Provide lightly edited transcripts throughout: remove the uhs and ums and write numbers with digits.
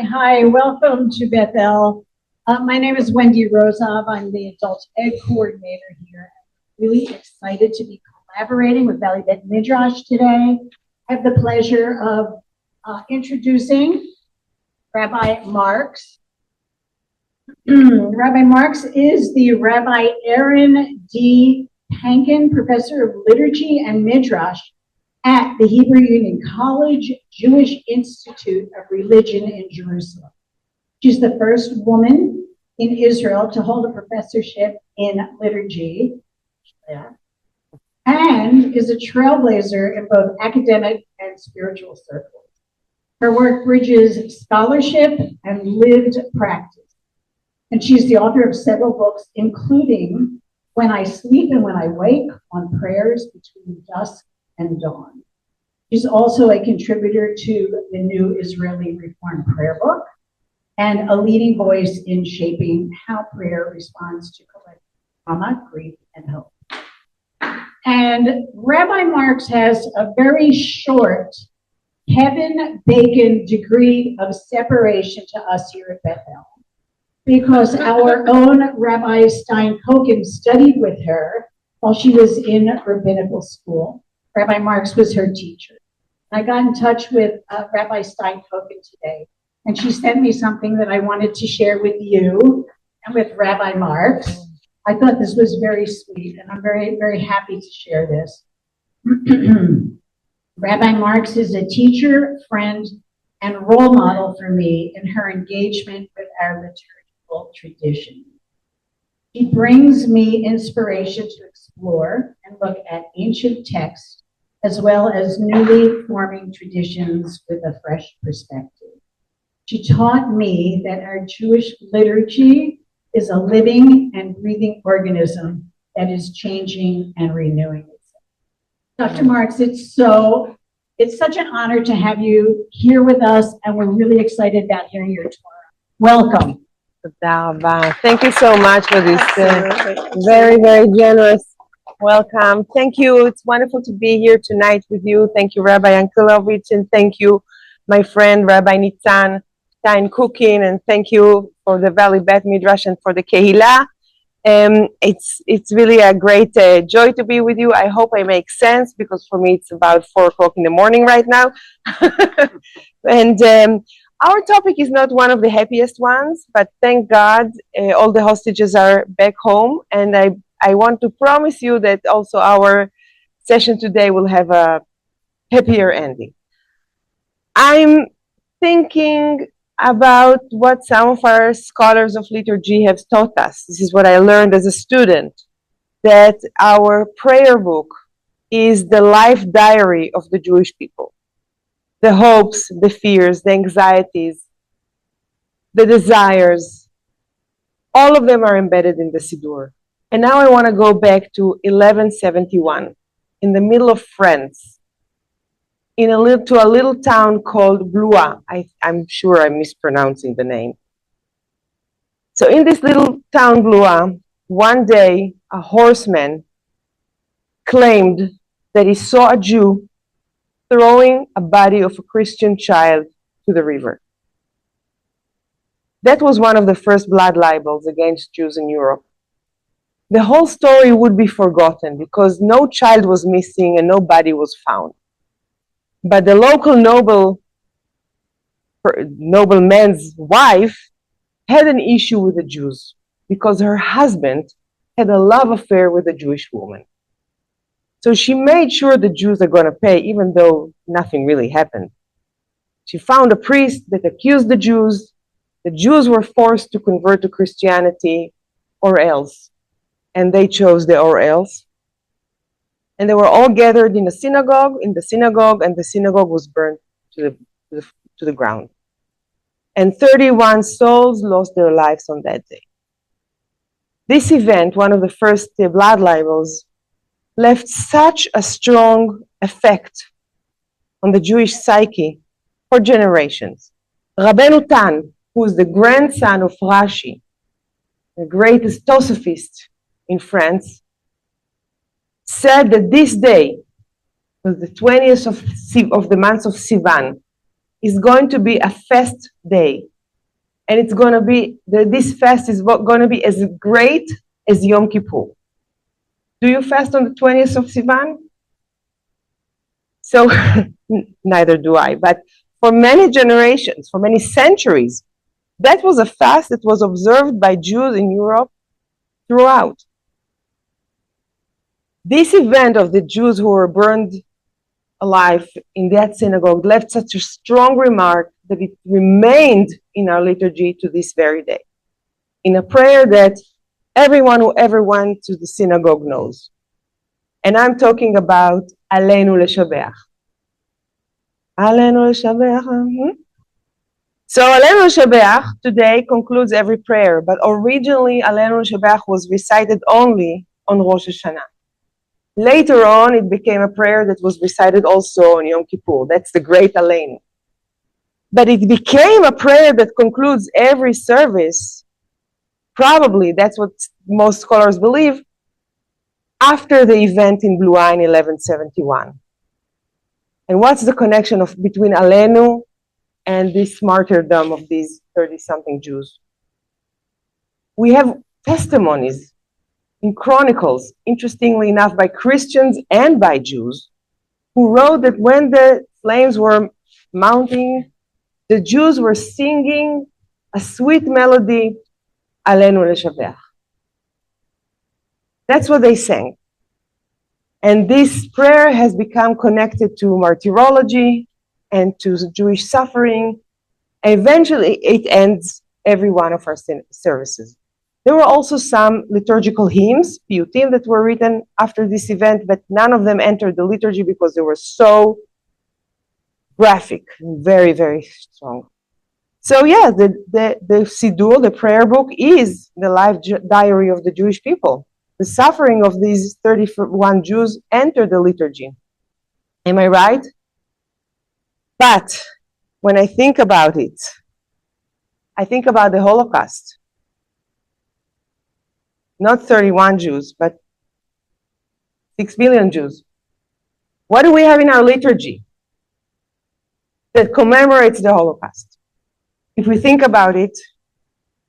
Hi, welcome to Bethel. My name is Wendy Rozov. I'm the adult ed coordinator here. I'm really excited to be collaborating with Valley Beth Midrash today. I have the pleasure of introducing Rabbi Marx. Rabbi Marx is the Rabbi Aaron D. Panken Professor of Liturgy and Midrash at the Hebrew Union College Jewish Institute of Religion in Jerusalem. She's the first woman in Israel to hold a professorship in liturgy, and is a trailblazer in both academic and spiritual circles. Her work bridges scholarship and lived practice, and she's the author of several books, including When I Sleep and When I Wake, on prayers between dusk and dawn. She's also a contributor to the new Israeli Reform Prayerbook and a leading voice in shaping how prayer responds to collective trauma, grief, and hope. And Rabbi Marx has a very short heaven-bacon degree of separation to us here at Bethel, because our own Rabbi Stein Koken studied with her while she was in rabbinical school. Rabbi Marx was her teacher. I got in touch with Rabbi Stein Koken today, and she sent me something that I wanted to share with you and with Rabbi Marx. I thought this was very sweet, and I'm very, very happy to share this. Rabbi Marx is a teacher, friend, and role model for me in her engagement with our liturgical tradition. She brings me inspiration to explore and look at ancient texts, as well as newly forming traditions with a fresh perspective. She taught me that our Jewish liturgy is a living and breathing organism that is changing and renewing itself. Dr. Marx, it's such an honor to have you here with us, and we're really excited about hearing your Torah. Welcome. Thank you so much for this very, very generous welcome. Thank you. It's wonderful to be here tonight with you. Thank you, Rabbi Yankelovich, and thank you, my friend, Rabbi Nitzan Stein Koken, and thank you for the Valley Beth Midrash and for the Kehillah. It's really a great joy to be with you. I hope I make sense, because for me it's about 4 o'clock in the morning right now. And our topic is not one of the happiest ones, but thank God all the hostages are back home, and I want to promise you that also our session today will have a happier ending. I'm thinking about what some of our scholars of liturgy have taught us. This is what I learned as a student, that our prayer book is the life diary of the Jewish people. The hopes, the fears, the anxieties, the desires, all of them are embedded in the Siddur. And now I want to go back to 1171, in the middle of France, to a little town called Blois. I'm sure I'm mispronouncing the name. So in this little town, Blois, one day a horseman claimed that he saw a Jew throwing a body of a Christian child to the river. That was one of the first blood libels against Jews in Europe. The whole story would be forgotten because no child was missing and no body was found. But the local nobleman's wife had an issue with the Jews because her husband had a love affair with a Jewish woman. So she made sure the Jews are going to pay, even though nothing really happened. She found a priest that accused the Jews. The Jews were forced to convert to Christianity or else. And they chose the or else. And they were all gathered in the synagogue, and the synagogue was burned to the ground. And 31 souls lost their lives on that day. This event, one of the first blood libels, left such a strong effect on the Jewish psyche for generations. Rabbeinu Tam, who is the grandson of Rashi, the greatest Tosophist in France, said that this day was the 20th of the month of Sivan, is going to be a fast day. And it's going to be, this fast is going to be as great as Yom Kippur. Do you fast on the 20th of Sivan? So, neither do I. But for many generations, for many centuries, that was a fast that was observed by Jews in Europe throughout. This event of the Jews who were burned alive in that synagogue left such a strong remark that it remained in our liturgy to this very day, in a prayer that everyone who ever went to the synagogue knows. And I'm talking about Aleinu Leshabeach. Aleinu Leshabeach. So Aleinu Leshabeach today concludes every prayer, but originally Aleinu Leshabeach was recited only on Rosh Hashanah. Later on, it became a prayer that was recited also on Yom Kippur. That's the great Aleinu. But it became a prayer that concludes every service. Probably, that's what most scholars believe, after the event in Blue Eye in 1171. And what's the connection between Aleinu and this martyrdom of these 30-something Jews? We have testimonies in chronicles, interestingly enough, by Christians and by Jews, who wrote that when the flames were mounting, the Jews were singing a sweet melody, Aleinu Leshabeach. That's what they sang. And this prayer has become connected to martyrology and to Jewish suffering. Eventually, it ends every one of our services. There were also some liturgical hymns, piyutim, that were written after this event, but none of them entered the liturgy because they were so graphic and very, very strong. So yeah, the Siddur, the prayer book, is the life diary of the Jewish people. The suffering of these 31 Jews entered the liturgy. Am I right? But when I think about it, I think about the Holocaust. Not 31 Jews, but 6 million Jews. What do we have in our liturgy that commemorates the Holocaust? If we think about it,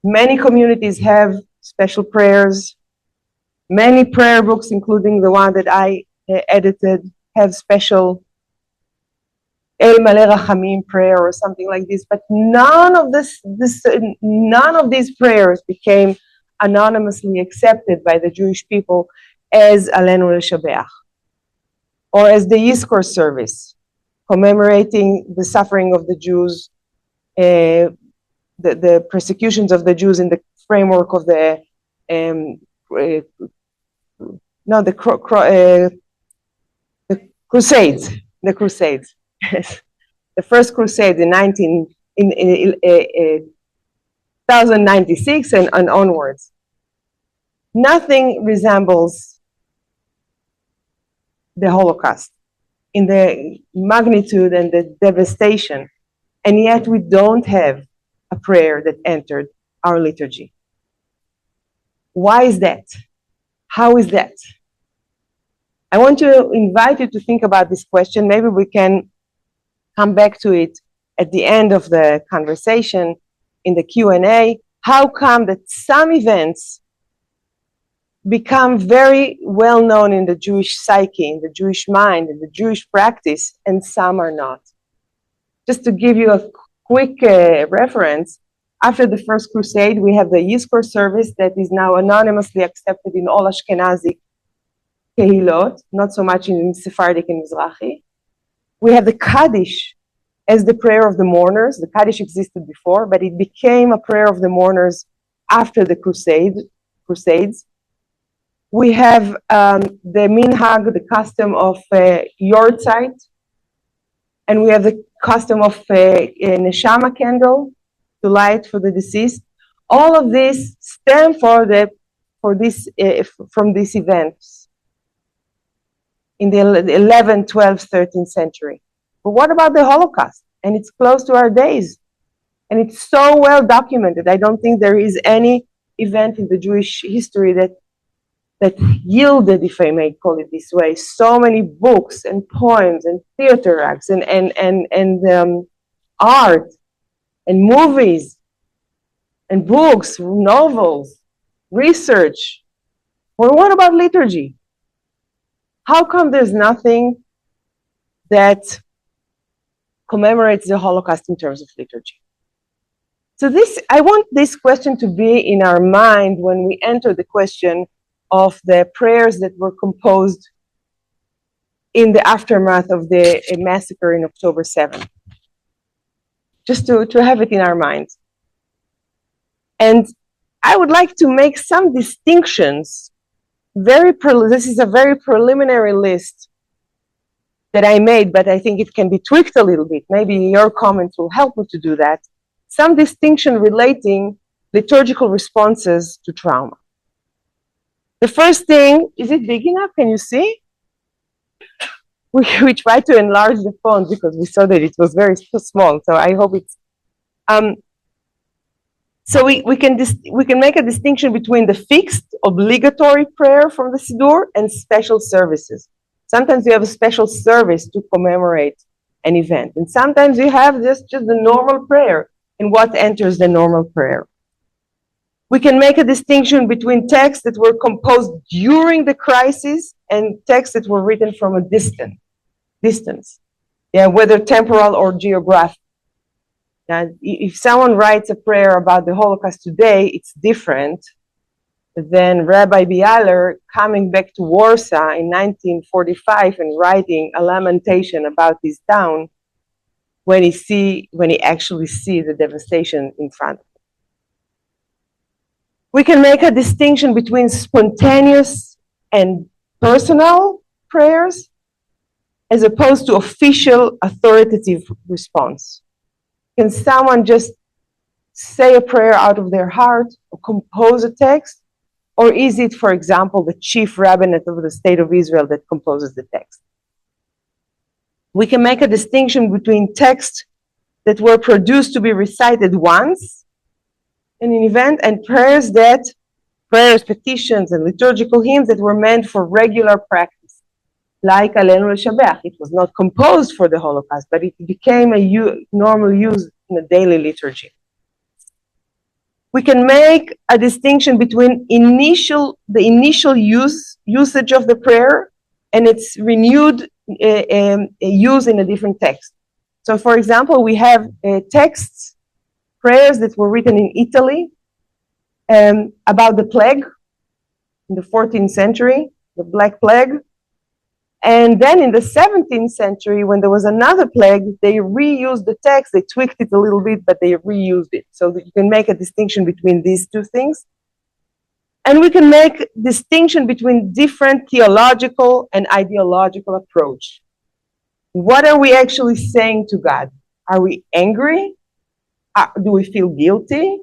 many communities have special prayers. Many prayer books, including the one that I edited, have special El Maleh Rachamim prayer or something like this. But none of these prayers became anonymously accepted by the Jewish people as Aleinu Leshabeach, or as the Yizkor service, commemorating the suffering of the Jews, the persecutions of the Jews in the framework of the Crusades. The Crusades. The first Crusade in 1096 and onwards. Nothing resembles the Holocaust in the magnitude and the devastation, and yet we don't have a prayer that entered our liturgy. Why is that? How is that? I want to invite you to think about this question. Maybe we can come back to it at the end of the conversation in the Q&A. How come that some events become very well known in the Jewish psyche, in the Jewish mind, in the Jewish practice, and some are not? Just to give you a quick reference, after the First Crusade, we have the Yizkor service that is now anonymously accepted in all Ashkenazi Kehilot, not so much in Sephardic and Mizrahi. We have the Kaddish as the prayer of the mourners. The Kaddish existed before, but it became a prayer of the mourners after the Crusades. We have the minhag, the custom of Yortzeit, and we have the custom of a neshama candle to light for the deceased. All of this stem from these events in the 11th, 12th, 13th century. But what about the Holocaust? And it's close to our days. And it's so well documented. I don't think there is any event in the Jewish history that yielded, if I may call it this way, so many books and poems and theater acts and art and movies and books, novels, research. Well, what about liturgy? How come there's nothing that commemorates the Holocaust in terms of liturgy? So I want this question to be in our mind when we enter the question of the prayers that were composed in the aftermath of the massacre in October 7th. Just to have it in our minds. And I would like to make some distinctions. This is a very preliminary list that I made, but I think it can be tweaked a little bit. Maybe your comments will help me to do that. Some distinction relating liturgical responses to trauma. The first thing, is it big enough? Can you see? We tried to enlarge the font because we saw that it was very small. So I hope it's. So we can make a distinction between the fixed obligatory prayer from the Siddur and special services. Sometimes you have a special service to commemorate an event, and sometimes you have just the normal prayer and what enters the normal prayer. We can make a distinction between texts that were composed during the crisis and texts that were written from a distance, whether temporal or geographic. Now, if someone writes a prayer about the Holocaust today, it's different than Rabbi Dalia coming back to Warsaw in 1945 and writing a lamentation about his town when he actually sees the devastation in front of him. We can make a distinction between spontaneous and personal prayers as opposed to official authoritative response. Can someone just say a prayer out of their heart or compose a text? Or is it, for example, the chief rabbinate of the state of Israel that composes the text? We can make a distinction between texts that were produced to be recited once in an event and prayers, petitions, and liturgical hymns that were meant for regular practice, like Aleinu L'Shabeach. It was not composed for the Holocaust, but it became a normal use in a daily liturgy. We can make a distinction between the initial usage of the prayer and its renewed use in a different text. So, for example, we have texts, prayers that were written in Italy about the plague in the 14th century, the Black Plague. And then in the 17th century, when there was another plague, they reused the text, they tweaked it a little bit, but they reused it. So that you can make a distinction between these two things. And we can make distinction between different theological and ideological approach. What are we actually saying to God? Are we angry? Do we feel guilty?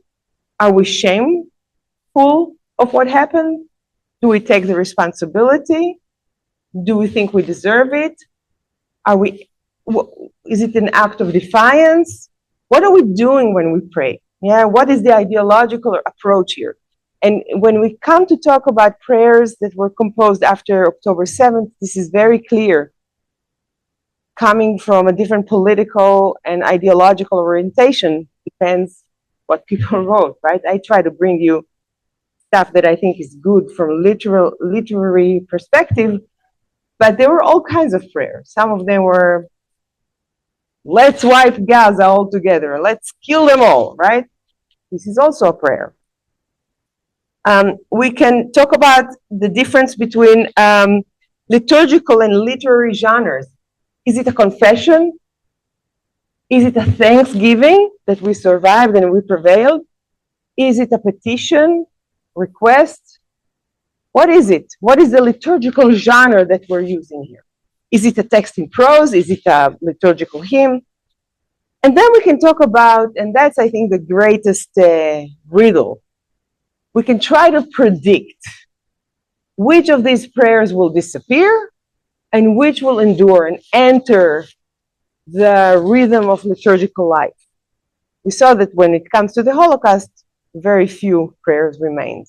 Are we shameful of what happened? Do we take the responsibility? Do we think we deserve it? Is it an act of defiance? What are we doing when we pray? What is the ideological approach here? And when we come to talk about prayers that were composed after October 7th, this is very clear, coming from a different political and ideological orientation. Depends what people wrote, right? I try to bring you stuff that I think is good from a literary perspective, but there were all kinds of prayers. Some of them were, let's wipe Gaza altogether, let's kill them all, right? This is also a prayer. We can talk about the difference between liturgical and literary genres. Is it a confession? Is it a thanksgiving that we survived and we prevailed? Is it a petition, request? What is it? What is the liturgical genre that we're using here? Is it a text in prose? Is it a liturgical hymn? And then we can talk about, and that's, I think, the greatest riddle. We can try to predict which of these prayers will disappear and which will endure and enter the rhythm of liturgical life. We saw that when it comes to the Holocaust, very few prayers remained,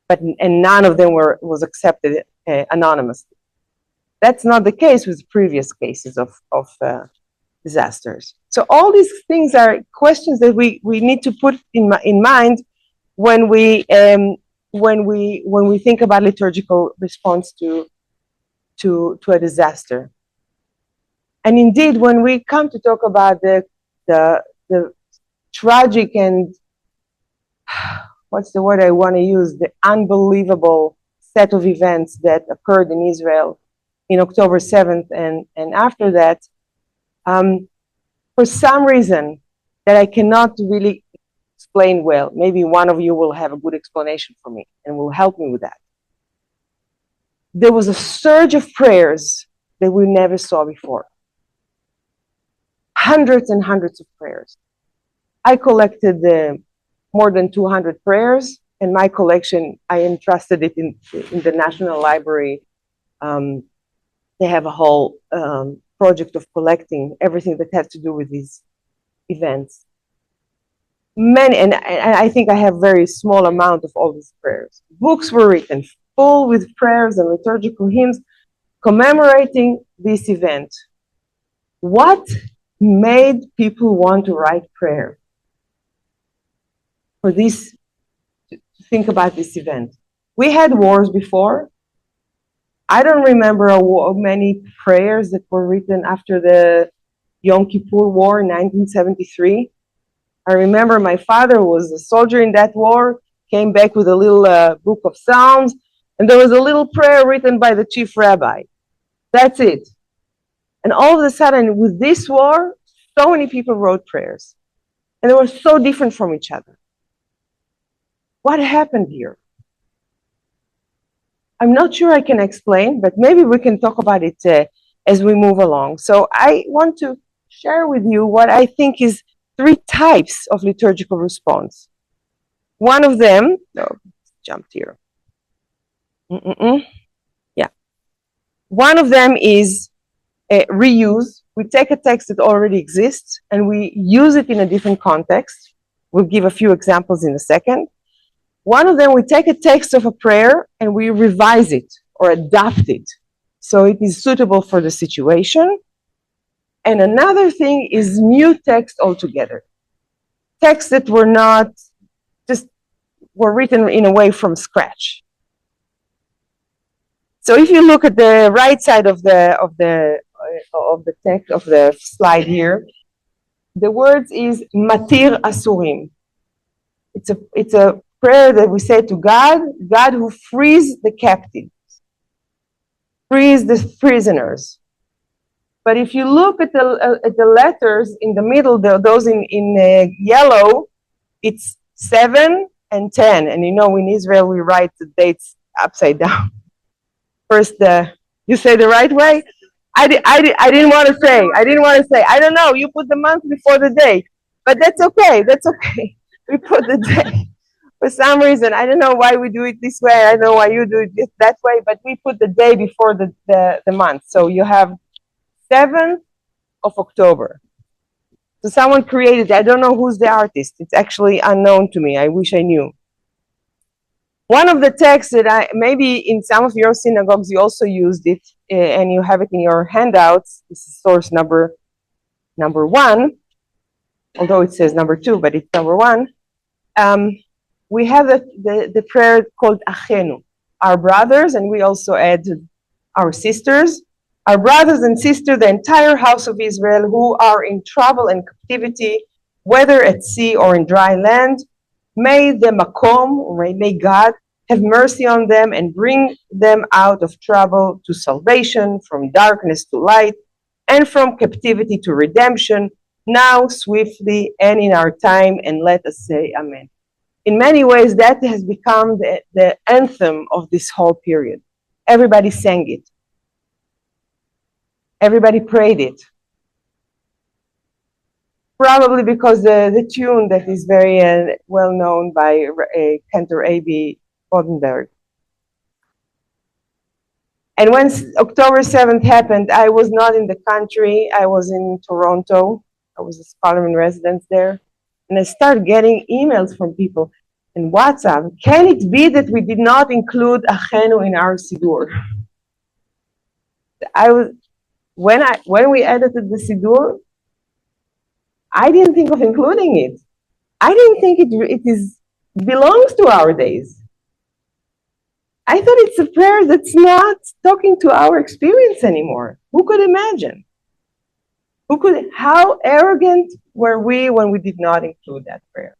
and none of them was accepted anonymously. That's not the case with previous cases of disasters. So all these things are questions that we need to put in mind when we think about liturgical response to a disaster. And indeed, when we come to talk about the tragic and what's the word I want to use, the unbelievable set of events that occurred in Israel in October 7th and after that, for some reason that I cannot really explain well, maybe one of you will have a good explanation for me and will help me with that. There was a surge of prayers that we never saw before. Hundreds and hundreds of prayers. I collected more than 200 prayers, and my collection, I entrusted it in the National Library. They have a whole project of collecting everything that has to do with these events. Many, and I think I have very small amount of all these prayers. Books were written full with prayers and liturgical hymns commemorating this event. What made people want to write prayer for this, to think about this event? We had wars before. I don't remember many prayers that were written after the Yom Kippur War in 1973. I remember my father was a soldier in that war, came back with a little book of Psalms, and there was a little prayer written by the chief rabbi. That's it. And all of a sudden, with this war, so many people wrote prayers. And they were so different from each other. What happened here? I'm not sure I can explain, but maybe we can talk about it as we move along. So I want to share with you what I think is 3 types of liturgical response. One of them, jumped here. Yeah. One of them is reuse. We take a text that already exists and we use it in a different context. We'll give a few examples in a second. One of them, we take a text of a prayer and we revise it or adapt it so it is suitable for the situation. And another thing is new text altogether. Texts that were not just were written in a way from scratch. So if you look at the right side of the text of the slide here, the words is matir asurim. It's a prayer that we say to God, God who frees the captives, frees the prisoners. But if you look at the letters in the middle, those in yellow, it's 7 and 10. And you know, in Israel, we write the dates upside down. First, you say the right way? I didn't want to say. I don't know. You put the month before the day. But that's okay. That's okay. We put the day. For some reason, I don't know why we do it this way. I don't know why you do it that way. But we put the day before the month. So you have 7th of October. So someone created it. I don't know who's the artist. It's actually unknown to me. I wish I knew. One of the texts that maybe in some of your synagogues you also used it, and you have it in your handouts. This is source number 1, although it says number 2, but it's number 1. We have the prayer called Achenu, our brothers, and we also add our sisters. Our brothers and sisters, the entire house of Israel, who are in trouble and captivity, whether at sea or in dry land, may the Makom, or may God, have mercy on them and bring them out of trouble to salvation, from darkness to light, and from captivity to redemption, now swiftly and in our time, and let us say Amen. In many ways, that has become the anthem of this whole period. Everybody sang it. Everybody prayed it. Probably because the tune that is very well known by Cantor A.B. Odenberg. And when October 7th happened, I was not in the country. I was in Toronto. I was a scholar in residence there. And I started getting emails from people in WhatsApp. Can it be that we did not include Achenu in our Siddur? When we edited the Siddur, I didn't think of including it. I didn't think it belongs to our days. I thought it's a prayer that's not talking to our experience anymore. Who could imagine? How arrogant were we when we did not include that prayer?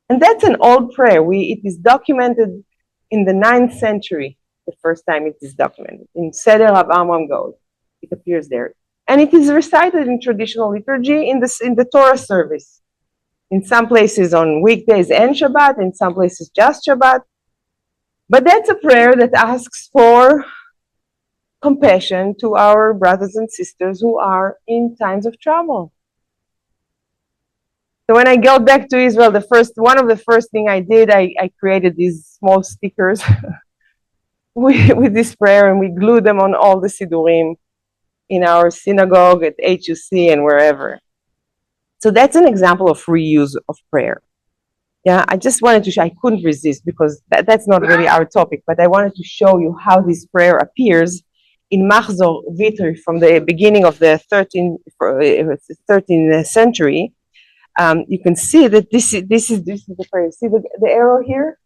And that's an old prayer. It is documented in the 9th century, the first time it is documented. In Seder of Amram Gold, it appears there. And it is recited in traditional liturgy in the Torah service. In some places on weekdays and Shabbat, in some places just Shabbat. But that's a prayer that asks for compassion to our brothers and sisters who are in times of trouble. So when I got back to Israel, one of the first thing I did, I created these small stickers with this prayer, and we glued them on all the Sidurim in our synagogue, at HUC, and wherever. So that's an example of reuse of prayer. Yeah, I just wanted to show, I couldn't resist because that's not really our topic, but I wanted to show you how this prayer appears in Machzor Vitri from the beginning of the 13th century. You can see that this is the prayer. See the arrow here?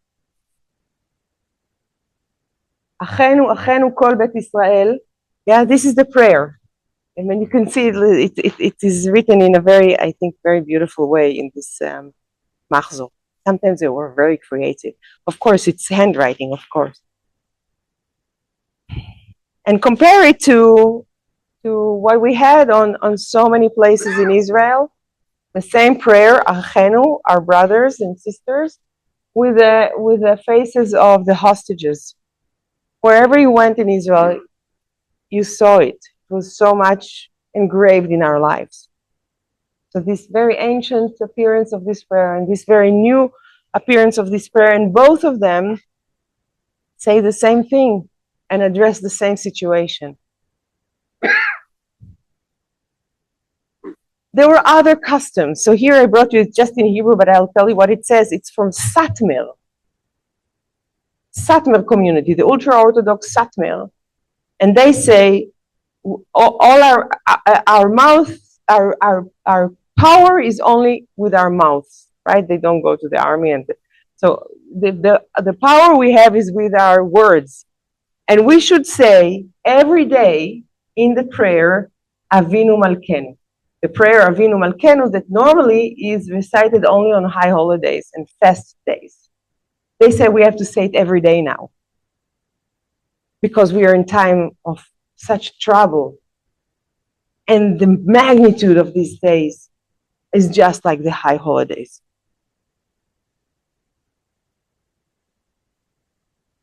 Achenu, Achenu Kol Bet Israel. Yeah, this is the prayer. And when you can see it is written in a very, I think, very beautiful way in this Machzor. Sometimes they were very creative. Of course, it's handwriting, of course. And compare it to what we had on so many places in Israel. The same prayer, Achenu, our brothers and sisters, with the faces of the hostages. Wherever you went in Israel, you saw it. It was so much engraved in our lives. So this very ancient appearance of this prayer and this very new appearance of this prayer, and both of them say the same thing and address the same situation. There were other customs. So here I brought you it just in Hebrew, but I'll tell you what it says. It's from Satmar community, the ultra-Orthodox Satmar. And they say, all our mouth, our power is only with our mouths, right? They don't go to the army. So the power we have is with our words. And we should say every day in the prayer, Avinu Malkenu. The prayer Avinu Malkenu that normally is recited only on high holidays and fast days. They say we have to say it every day now because we are in time of such trouble. And the magnitude of these days is just like the high holidays.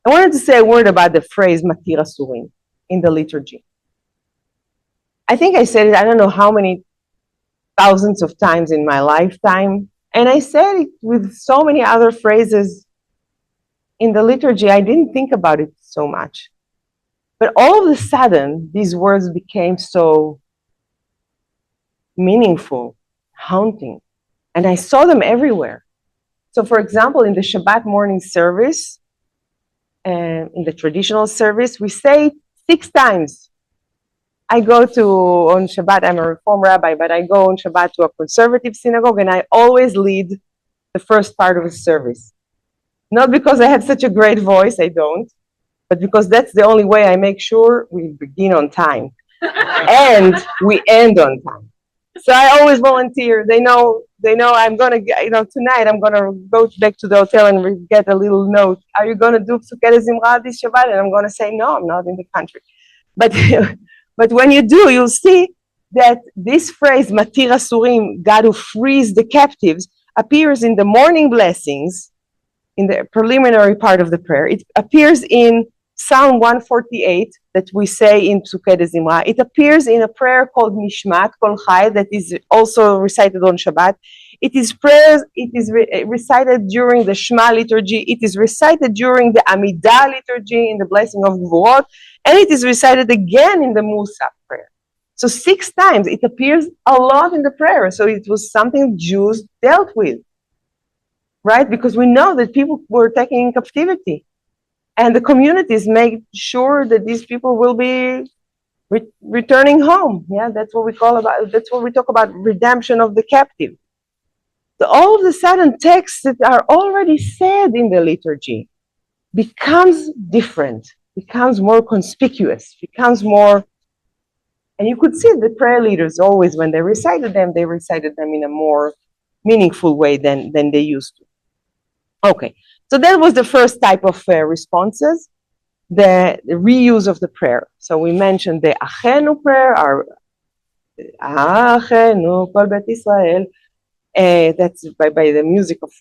I wanted to say a word about the phrase Matir Asurim in the liturgy. I think I said it, I don't know how many thousands of times in my lifetime, and I said it with so many other phrases in the liturgy. I didn't think about it so much. But all of a sudden, these words became so meaningful, haunting, and I saw them everywhere. So for example, in the Shabbat morning service, in the traditional service, we say it 6 times. I go on Shabbat, I'm a Reform rabbi, but I go on Shabbat to a conservative synagogue, and I always lead the first part of the service. Not because I have such a great voice, I don't, but because that's the only way I make sure we begin on time and we end on time. So I always volunteer. They know I'm gonna, tonight I'm gonna go back to the hotel and get a little note. Are you gonna do Psukei Zimra this Shabbat? And I'm gonna say, no, I'm not in the country. But when you do, you'll see that this phrase, Matir Asurim, God who frees the captives, appears in the morning blessings, in the preliminary part of the prayer. It appears in Psalm 148 that we say in Psukei Zimra. It appears in a prayer called Mishmat Kol Chai that is also recited on Shabbat. It is recited during the Shema liturgy. It is recited during the Amidah liturgy in the blessing of Gvurot. And it is recited again in the Musaf prayer. So 6 times. It appears a lot in the prayer. So it was something Jews dealt with, right? Because we know that people were taken in captivity. And the communities make sure that these people will be returning home. Yeah, that's what we talk about redemption of the captive. So all of a sudden, texts that are already said in the liturgy becomes different, becomes more conspicuous, becomes more, and you could see the prayer leaders always, when they recited them in a more meaningful way than they used to. Okay, so that was the first type of responses, the reuse of the prayer. So we mentioned the Achenu prayer, our Achenu Kol Bet Israel, that's by the music of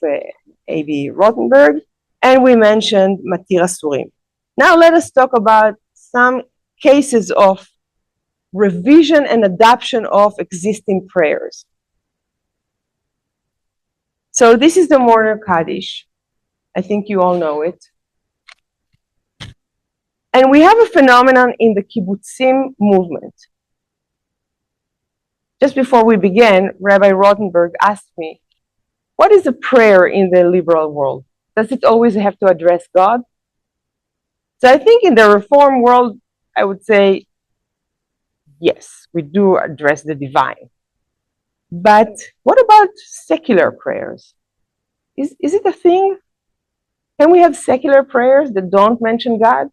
A.B. Rothenberg, and we mentioned Matir Asurim. Now let us talk about some cases of revision and adoption of existing prayers. So this is the Morning Kaddish. I think you all know it. And we have a phenomenon in the kibbutzim movement. Just before we began, Rabbi Rothenberg asked me, what is a prayer in the liberal world? Does it always have to address God? So I think in the Reform world, I would say, yes, we do address the divine. But what about secular prayers? Is it a thing? Can we have secular prayers that don't mention God?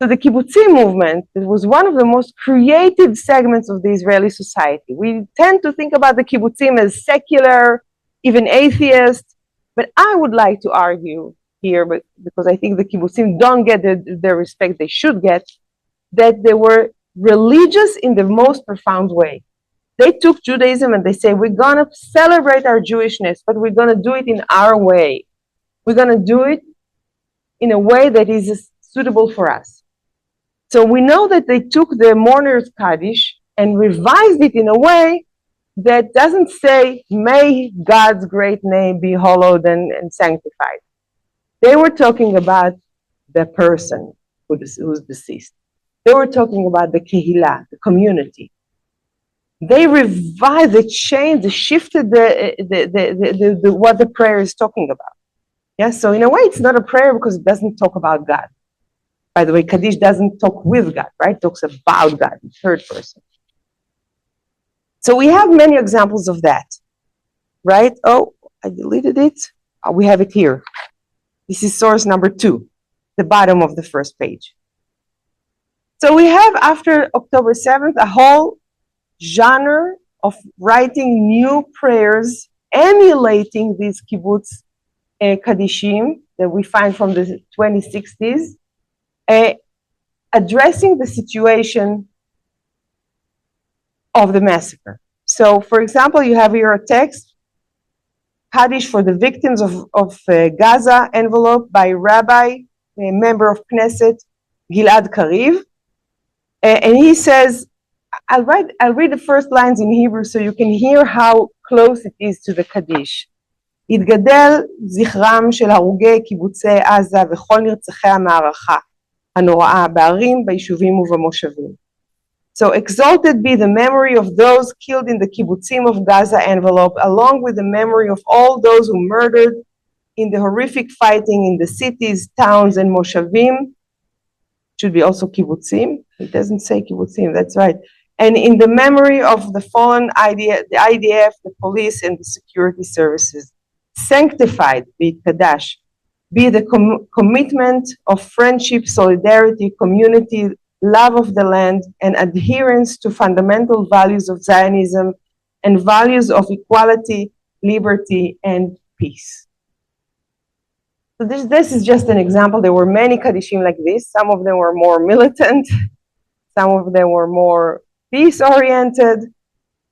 So the kibbutzim movement, it was one of the most creative segments of the Israeli society. We tend to think about the kibbutzim as secular, even atheist, but I would like to argue here, because I think the kibbutzim don't get the respect they should get, that they were religious in the most profound way. They took Judaism and they say, we're going to celebrate our Jewishness, but we're going to do it in our way. We're going to do it in a way that is suitable for us. So we know that they took the mourner's Kaddish and revised it in a way that doesn't say, may God's great name be hallowed and sanctified. They were talking about the person who's deceased. They were talking about the kehillah, the community. They revised, they changed, they shifted what the prayer is talking about. Yeah, so in a way, it's not a prayer because it doesn't talk about God. By the way, Kaddish doesn't talk with God, right? It talks about God in third person. So we have many examples of that, right? Oh, I deleted it. Oh, we have it here. This is source number 2, the bottom of the first page. So we have, after October 7th, a whole genre of writing new prayers, emulating these kibbutz Kaddishim that we find from the 2060s, addressing the situation of the massacre. So, for example, you have here a text, Kaddish for the victims of Gaza, envelope by Rabbi, a member of Knesset, Gilad Kariv. And he says, I'll read the first lines in Hebrew so you can hear how close it is to the Kaddish. יתגדל זכרם של הרוגי קיבוצי עזה וכל נרצחי המערכה הנוראה בערים, ביישובים ובמושבים. So exalted be the memory of those killed in the kibbutzim of Gaza envelope, along with the memory of all those who murdered in the horrific fighting in the cities, towns, and moshavim. Should be also kibbutzim. It doesn't say kibbutzim, that's right. And in the memory of the fallen the IDF, the police, and the security services. Sanctified, be it Kadash, be the commitment of friendship, solidarity, community, love of the land, and adherence to fundamental values of Zionism and values of equality, liberty, and peace. So this is just an example. There were many Kaddishim like this. Some of them were more militant. Some of them were more peace-oriented.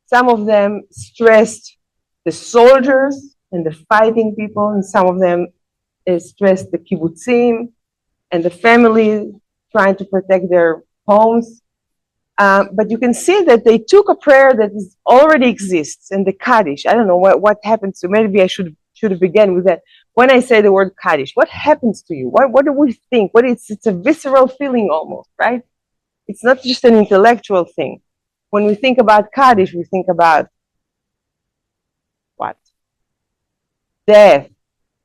Some of them stressed the soldiers and the fighting people, and some of them stressed the kibbutzim and the family trying to protect their homes. But you can see that they took a prayer that already exists in the Kaddish. I don't know what happens to, maybe I should have begun with that. When I say the word Kaddish, what happens to you? What do we think? It's a visceral feeling almost, right? It's not just an intellectual thing. When we think about Kaddish, we think about what? Death,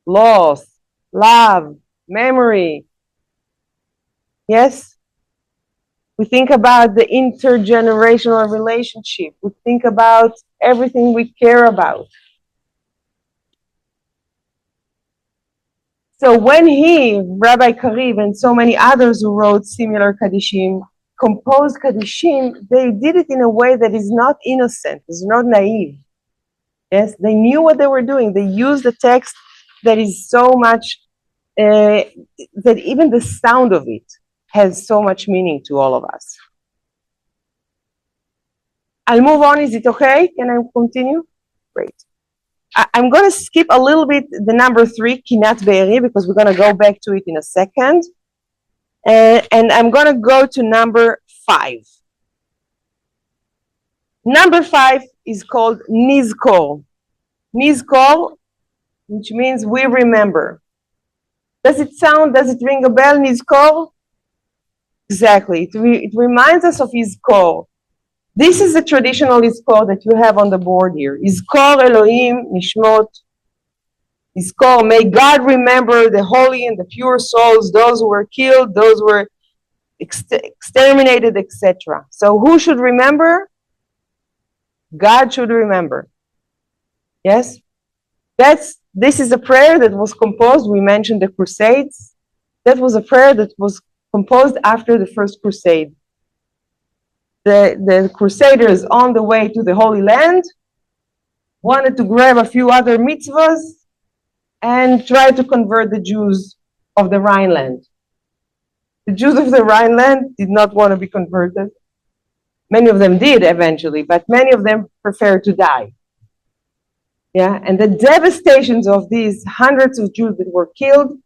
loss, love, memory. Yes? We think about the intergenerational relationship. We think about everything we care about. So when he, Rabbi Kariv, and so many others who wrote similar Kaddishim, composed Kaddishim, they did it in a way that is not innocent, is not naive. Yes, they knew what they were doing. They used a text that is so much, that even the sound of it has so much meaning to all of us. I'll move on. Is it okay? Can I continue? Great. I'm going to skip a little bit the number 3, Kinat Be'eri, because we're going to go back to it in a second. And I'm going to go to number 5. Number 5 is called Nizkor. Nizkor, which means we remember. Does it ring a bell, Nizkor? Exactly. It reminds us of Yizkor. This is the traditional Yizkor that you have on the board here. Yizkor Elohim Nishmot. Yizkor, may God remember the holy and the pure souls, those who were killed, those who were exterminated, etc. So who should remember? God should remember. Yes? This is a prayer that was composed. We mentioned the Crusades. That was a prayer that was composed after the First Crusade. The Crusaders on the way to the Holy Land wanted to grab a few other mitzvahs and try to convert the Jews of the Rhineland. The Jews of the Rhineland did not want to be converted. Many of them did eventually, but many of them preferred to die. Yeah, and the devastations of these hundreds of Jews that were killed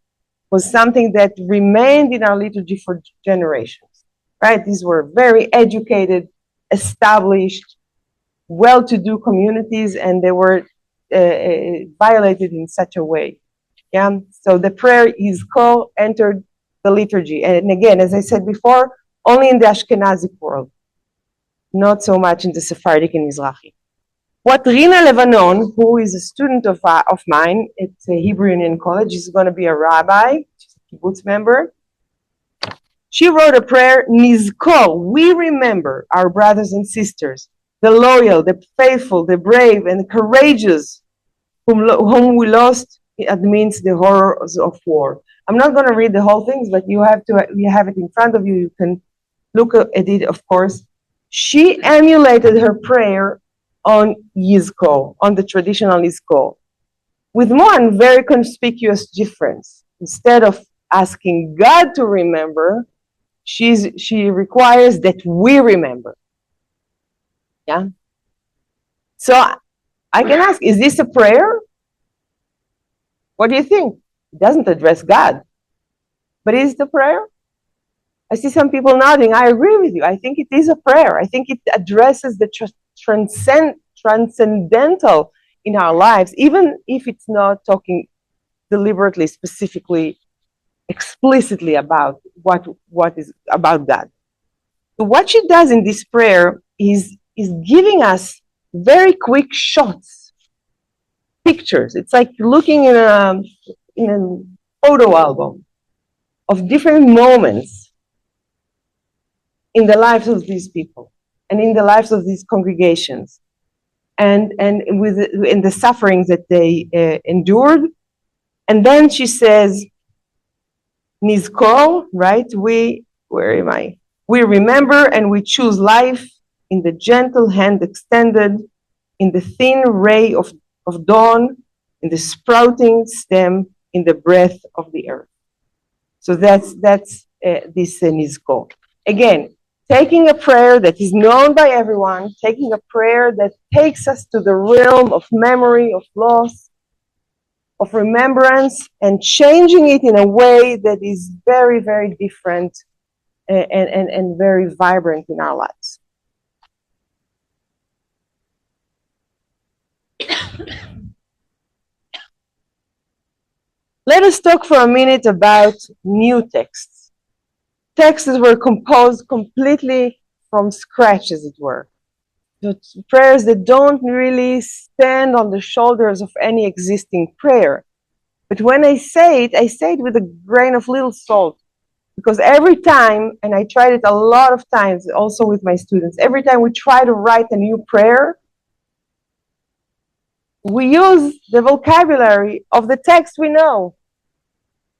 was something that remained in our liturgy for generations. Right? These were very educated, established, well-to-do communities, and they were violated in such a way. Yeah. So the prayer Yizkor entered the liturgy, and again, as I said before, only in the Ashkenazic world, not so much in the Sephardic and Mizrahi. What Rina Levanon, who is a student of mine at Hebrew Union College, is going to be a rabbi, she's a kibbutz member. She wrote a prayer, Nizkor, we remember our brothers and sisters, the loyal, the faithful, the brave, and the courageous, whom we lost amidst the horrors of war. I'm not going to read the whole thing, but you have it in front of you. You can look at it, of course. She emulated her prayer on Yizkor, on the traditional Yizkor, with one very conspicuous difference. Instead of asking God to remember, she requires that we remember. Yeah. So I can ask, is this a prayer? What do you think? It doesn't address God. But is it a prayer? I see some people nodding. I agree with you. I think it is a prayer. I think it addresses the transcendental in our lives, even if it's not talking deliberately, specifically, explicitly about what is about God. So what she does in this prayer is giving us very quick shots, pictures. It's like looking in a photo album of different moments in the lives of these people and in the lives of these congregations, and in the sufferings that they endured. And then she says, Nizkor, right? Where am I? We remember and we choose life in the gentle hand extended, in the thin ray of dawn, in the sprouting stem, in the breath of the earth. So that's this Nizkor. Again, taking a prayer that is known by everyone, taking a prayer that takes us to the realm of memory, of loss, of remembrance, and changing it in a way that is very, very different and very vibrant in our lives. Let us talk for a minute about new texts. Texts that were composed completely from scratch, as it were. Prayers that don't really stand on the shoulders of any existing prayer. But when I say it with a grain of little salt, Because every time, and I tried it a lot of times also with my students, every time we try to write a new prayer, we use the vocabulary of the text we know.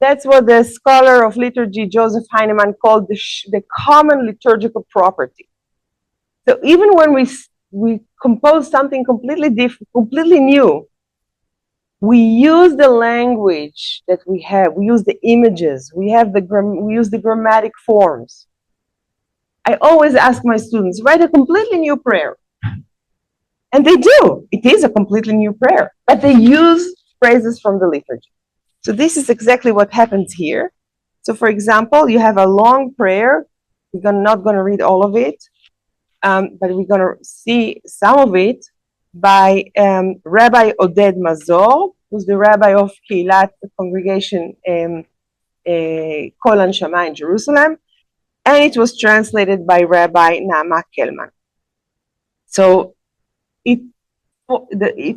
That's what the scholar of liturgy, Joseph Heinemann, called the common liturgical property. So even when we compose something completely different, completely new, we use the language that we have. We use the images. We use the grammatic forms. I always ask my students, write a completely new prayer. And they do. It is a completely new prayer. But they use phrases from the liturgy. So this is exactly what happens here. So for example, you have a long prayer. We're not going to read all of it, but we're going to see some of it by Rabbi Oded Mazor, who's the rabbi of Keilat congregation Kol Anshama in Jerusalem, and it was translated by Rabbi Naama Kelman. So it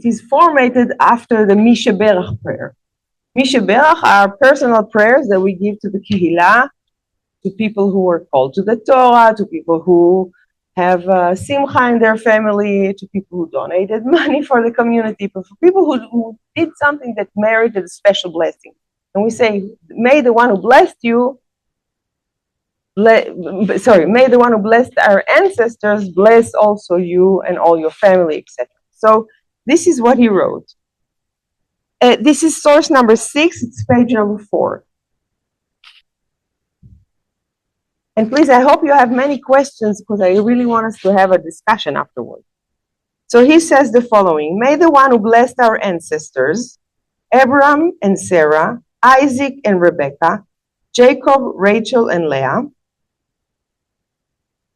is formatted after the Mishe Berach prayer. Mishe Berach are personal prayers that we give to the Kehillah, to people who are called to the Torah, to people who have simcha in their family, to people who donated money for the community, but for people who did something that merited a special blessing. And we say, may the one who blessed you, may the one who blessed our ancestors bless also you and all your family, etc. So this is what he wrote. This is source number 6, it's page number 4. And please, I hope you have many questions because I really want us to have a discussion afterwards. So he says the following: may the one who blessed our ancestors, Abraham and Sarah, Isaac and Rebekah, Jacob, Rachel and Leah,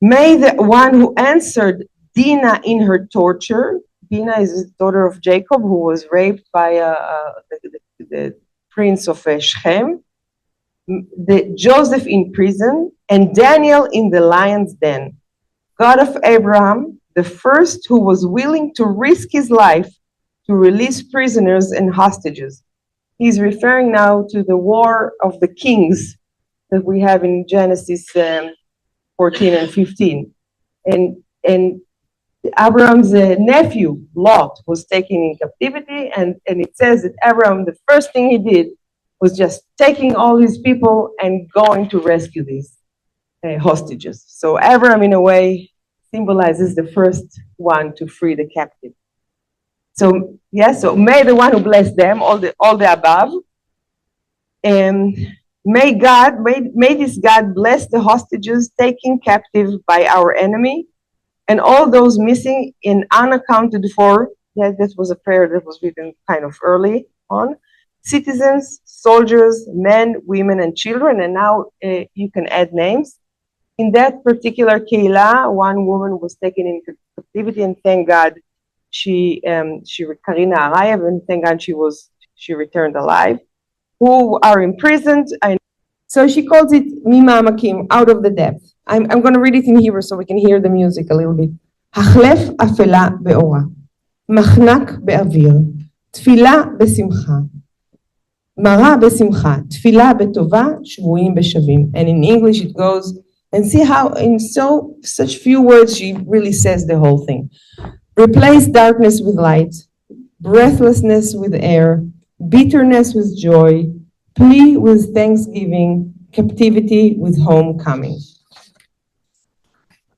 may the one who answered Dinah in her torture, Dinah is the daughter of Jacob who was raped by the prince of Shechem, the Joseph in prison, and Daniel in the lion's den. God of Abraham, the first who was willing to risk his life to release prisoners and hostages. He's referring now to the war of the kings that we have in Genesis 14 and 15. And Abraham's nephew, Lot, was taken in captivity, and it says that Abraham, the first thing he did was just taking all these people and going to rescue these hostages. So Abraham, in a way, symbolizes the first one to free the captive. So yes, so may the one who blessed them, all the above, and may this God bless the hostages taken captive by our enemy, and all those missing and unaccounted for. That was a prayer that was written kind of early on. Citizens, soldiers, men, women, and children, and now you can add names. In that particular Keilah, one woman was taken into captivity, and thank God Karina Arayev, and thank God she returned alive. Who are imprisoned, so she calls it Mimamakim, out of the depth. I'm going to read it in Hebrew so we can hear the music a little bit. Hachlef afela be'ora, machnak be'avir, tfila besimcha. Mara besimcha, tfila betova, shvuim beshavim. And in English it goes, and see how in such few words she really says the whole thing. Replace darkness with light, breathlessness with air, bitterness with joy, plea with thanksgiving, captivity with homecoming.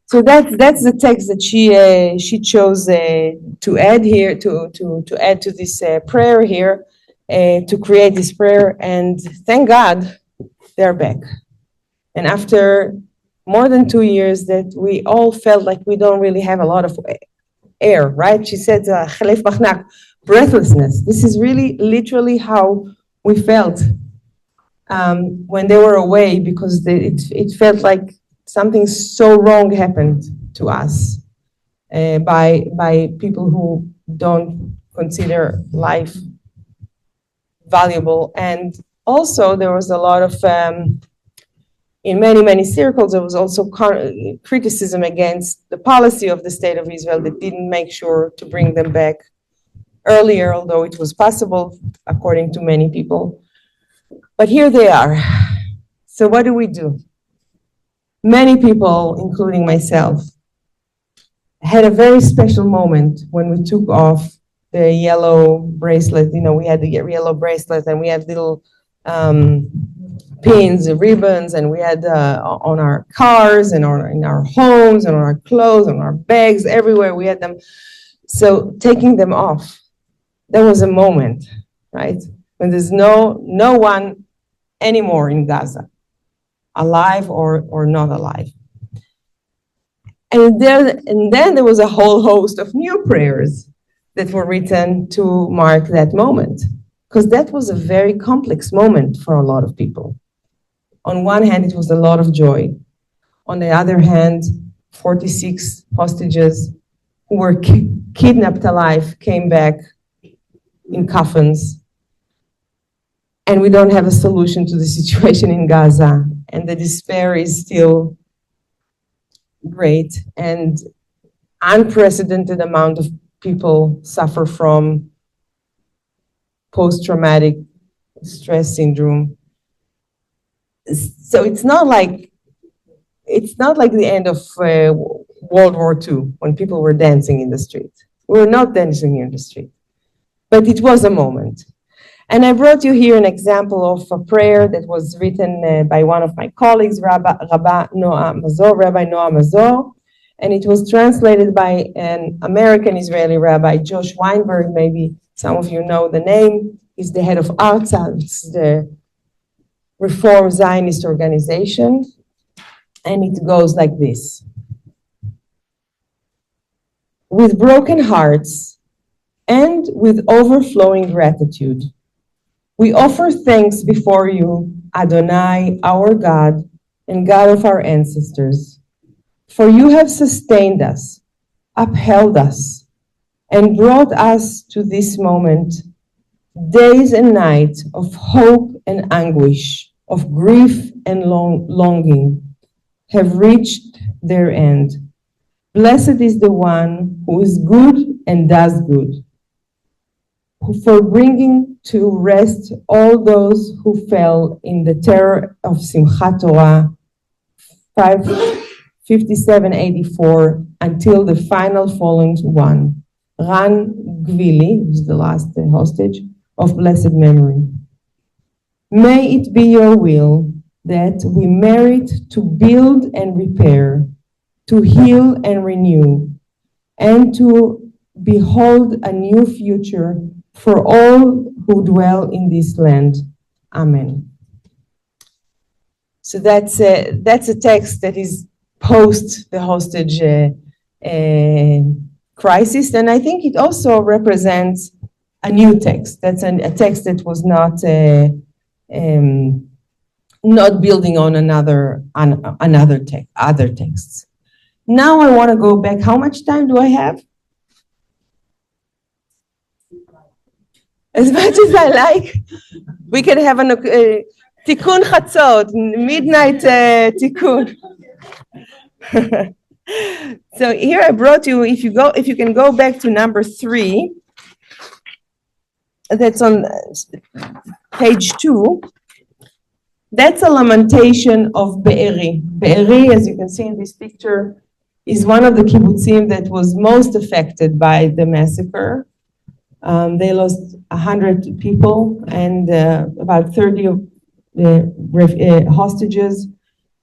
So that's the text that she chose to add here, to add to this prayer here, to create this prayer, and thank God they're back. And after more than 2 years that we all felt like we don't really have a lot of air, right? She said, "Chalef machnak," breathlessness. This is really literally how we felt when they were away, because it felt like something so wrong happened to us by people who don't consider life valuable. And also there was a lot of, in many circles, there was also criticism against the policy of the state of Israel that didn't make sure to bring them back earlier, although it was possible according to many people. But here they are. So what do? Many people, including myself, had a very special moment when we took off the yellow bracelet. You know, we had the yellow bracelet and we had little pins, ribbons, and we had on our cars and in our homes and on our clothes, on our bags, everywhere we had them. So taking them off, there was a moment, right, when there's no one anymore in Gaza, alive or not alive. And then there was a whole host of new prayers that were written to mark that moment, because that was a very complex moment for a lot of people. On one hand, it was a lot of joy. On the other hand, 46 hostages who were kidnapped alive came back in coffins. And we don't have a solution to the situation in Gaza. And the despair is still great. And unprecedented amount of people suffer from post-traumatic stress syndrome. So it's not like the end of World War II when people were dancing in the street. We were not dancing in the street, but it was a moment. And I brought you here an example of a prayer that was written by one of my colleagues, Rabbi Noah Mazor, and it was translated by an American Israeli rabbi, Josh Weinberg. Maybe some of you know the name. He's the head of Artsal, it's the Reform Zionist organization, and it goes like this. With broken hearts and with overflowing gratitude, we offer thanks before you, Adonai, our God, and God of our ancestors, for you have sustained us, upheld us, and brought us to this moment, days and nights of hope and anguish, of grief and longing, have reached their end. Blessed is the one who is good and does good, for bringing to rest all those who fell in the terror of Simchat Torah 5784 until the final fallen one, Ran Gvili, who's the last hostage, of blessed memory. May it be your will that we merit to build and repair, to heal and renew, and to behold a new future for all who dwell in this land. Amen. So that's a text that is post the hostage crisis, and I think it also represents a new text. That's a text that was not building on other texts. Now I want to go back. How much time do I have? As much as I like. We can have an tikkun chatzot, midnight tikkun. So here I brought you, if you can go back to number 3, that's on page 2. That's a lamentation of Be'eri. Be'eri, as you can see in this picture, is one of the kibbutzim that was most affected by the massacre. They lost 100 people and about 30 of the hostages.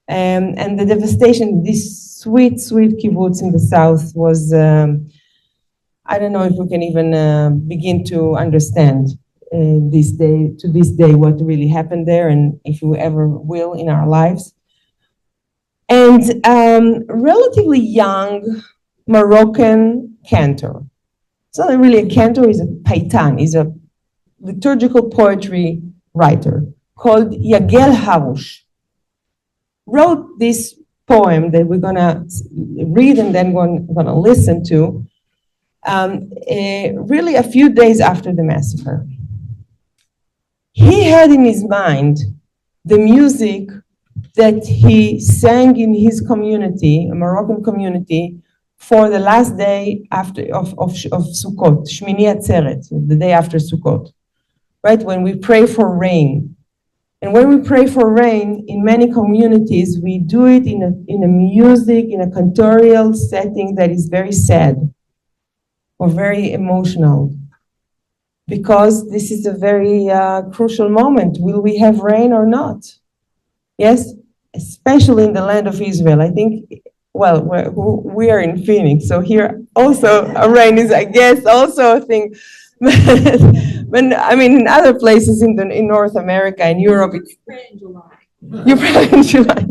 And the devastation, this sweet kibbutz in the south was, I don't know if we can even begin to understand to this day what really happened there, and if we ever will in our lives. And relatively young Moroccan cantor. It's not really a cantor, he's a paitan, he's a liturgical poetry writer called Yagel Harush. Wrote this poem that we're gonna read and then gonna listen to really a few days after the massacre. He had in his mind the music that he sang in his community, a Moroccan community, for the last day of Sukkot, Shmini Atzeret, the day after Sukkot, right? When we pray for rain. And when we pray for rain, in many communities, we do it in a music, in a cantorial setting that is very sad or very emotional, because this is a very crucial moment. Will we have rain or not? Yes, especially in the land of Israel. I think, well, we are in Phoenix, so here also rain is, I guess, also a thing. But I mean, in other places in North America, in Europe, it's pray in July. You pray in July.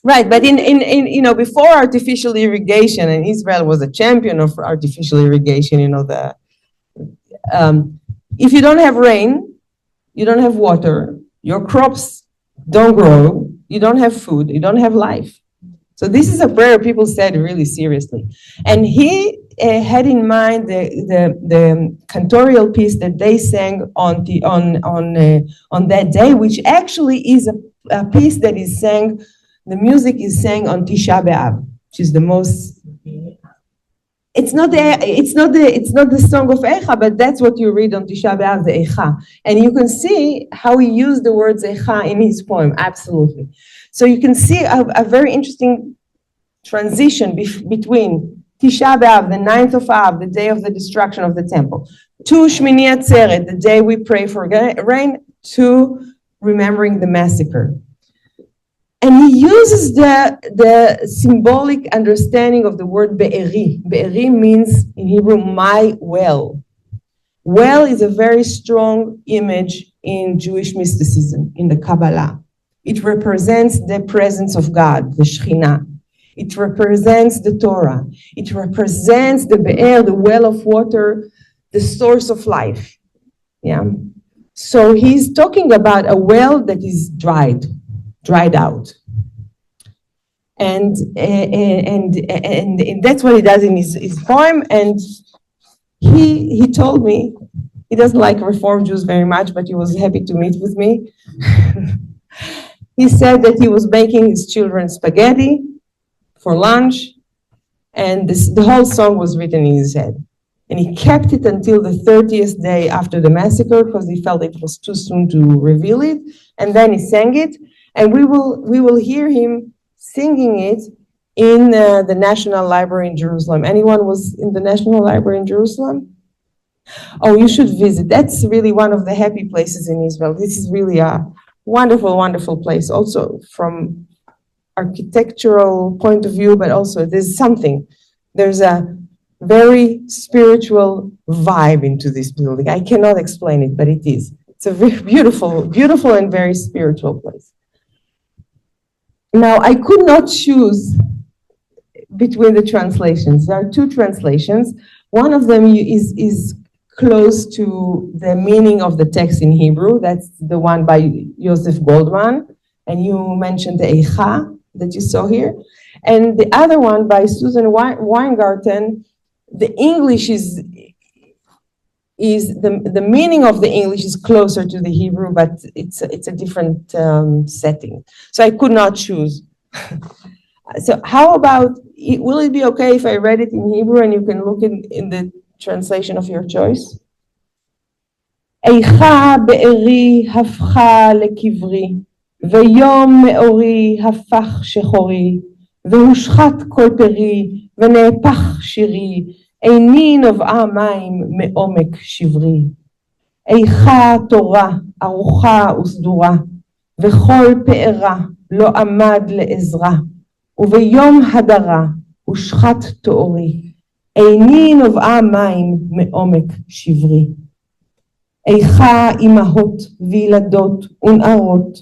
Right, but in before artificial irrigation, and Israel was a champion of artificial irrigation. If you don't have rain, you don't have water, your crops don't grow, you don't have food, you don't have life. So this is a prayer people said really seriously. And he had in mind the cantorial piece that they sang on that day, which actually is a piece that is sang, the music is sang on Tisha B'Av, which is the most. It's not the song of Eicha, but that's what you read on Tisha B'Av, the Eicha. And you can see how he used the words Eicha in his poem, absolutely. So you can see a very interesting transition between Tisha B'Av, the 9th of Av, the day of the destruction of the temple, to Shmini Atzeret, the day we pray for rain, to remembering the massacre. And he uses the symbolic understanding of the word be'eri. Be'eri means in Hebrew, my well. Well is a very strong image in Jewish mysticism, in the Kabbalah. It represents the presence of God, the Shekhinah. It represents the Torah. It represents the be'er, the well of water, the source of life. Yeah. So he's talking about a well that is dried out. And that's what he does in his poem. And he told me, he doesn't like Reform Jews very much, but he was happy to meet with me. He said that he was making his children spaghetti for lunch, and the whole song was written in his head. And he kept it until the 30th day after the massacre, because he felt it was too soon to reveal it. And then he sang it, and we will hear him singing it in the National Library in Jerusalem. Anyone was in the National Library in Jerusalem? Oh, you should visit. That's really one of the happy places in Israel. This is really a wonderful, wonderful place, also from architectural point of view, but also there's a very spiritual vibe into this building. I cannot explain it, but it is. It's a very beautiful and very spiritual place. Now, I could not choose between the translations. There are two translations. One of them is close to the meaning of the text in Hebrew. That's the one by Joseph Goldman. And you mentioned the Eicha that you saw here. And the other one by Susan Weingarten, the English is the meaning of the English is closer to the Hebrew, but it's a different setting. So I could not choose. So how about, will it be okay if I read it in Hebrew and you can look in the translation of your choice? איכה בארי הפכה לקברי, ויום מאורי הפך שחורי, והושחת כל פרי, ונהפך שירי, איני נובעה מים מעומק שברי. איכה תורה ארוחה וסדורה, וכל פארה לא עמד לעזרה, וביום הדרה הושחת תאורי, איני נובעה מים מעומק שברי. איכה אמהות וילדות ונערות,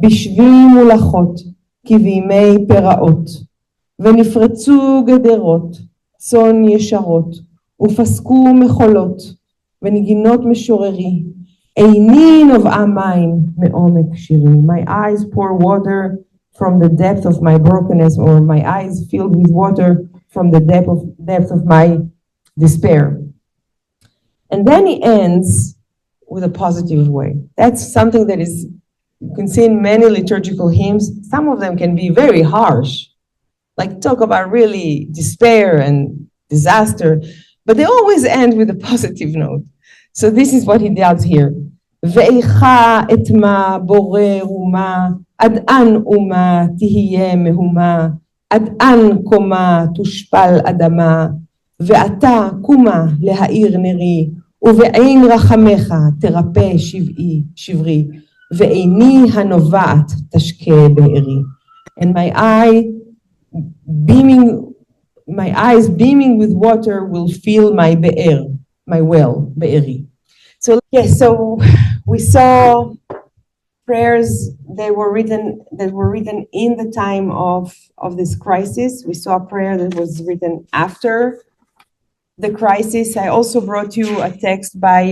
בשבי מולכות, כבימי פרעות, ונפרצו גדרות, צאן ישרות, ופסקו מחולות, ונגינות משוררי, איני נובעה מים מעומק שירי. My eyes pour water from the depth of my brokenness, or my eyes filled with water from the depth of my despair. And then he ends with a positive way. That's something that is, you can see in many liturgical hymns. Some of them can be very harsh, like talk about really despair and disaster, but they always end with a positive note. So this is what he does here. ואיכה את מה בורא אומה, עד אן אומה תהיה מהומה, עד אן קומה תושפל אדמה, ואתה קומה להאיר נרי, ובעין רחמך תרפא שברי, ועיני הנובעת תשקה בארי. And my eyes beaming with water will fill my be'er, my well, be'eri. So yes, so we saw prayers that were written in the time of this crisis. We saw a prayer that was written after the crisis. I also brought you a text by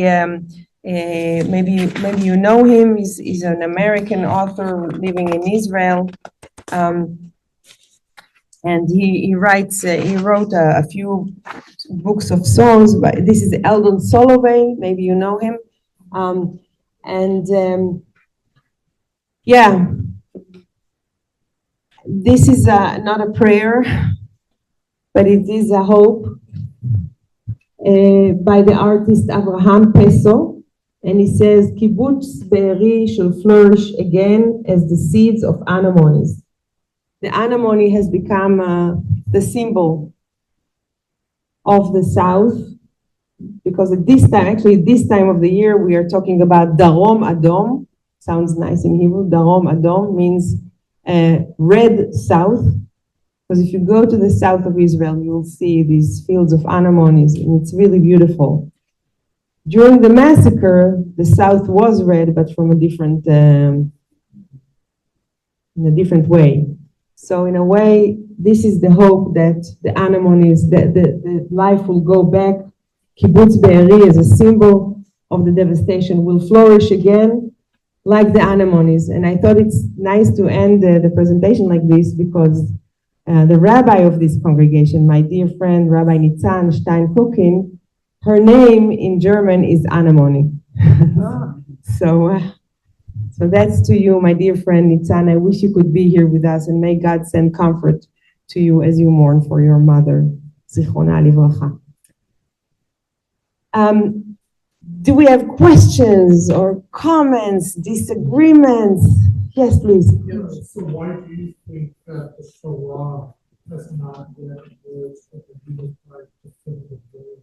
maybe you know him. He's an American author living in Israel, and he wrote a few books of songs. But this is Eldon Solovey. Maybe you know him, yeah. This is not a prayer, but it is a hope by the artist Avraham Peso, and he says, Kibbutz Be'eri shall flourish again as the seeds of anemones. The anemone has become the symbol of the South, because at this time of the year, we are talking about Darom Adom. Sounds nice in Hebrew. Darom Adom means red south. Because if you go to the south of Israel, you will see these fields of anemones, and it's really beautiful. During the massacre, the south was red, but from in a different way. So in a way, this is the hope that the anemones, that the life will go back. Kibbutz Be'eri as a symbol of the devastation will flourish again, like the anemones. And I thought it's nice to end the presentation like this, because the rabbi of this congregation, my dear friend, Rabbi Nitzan Stein-Kukin, her name in German is anemone. So that's to you, my dear friend Nitzan. I wish you could be here with us, and may God send comfort to you as you mourn for your mother. Zichronah livracha. Do we have questions or comments, disagreements? Yes, please. Yeah, so why do you think that the Torah does not get words that the Jews like to fill the word?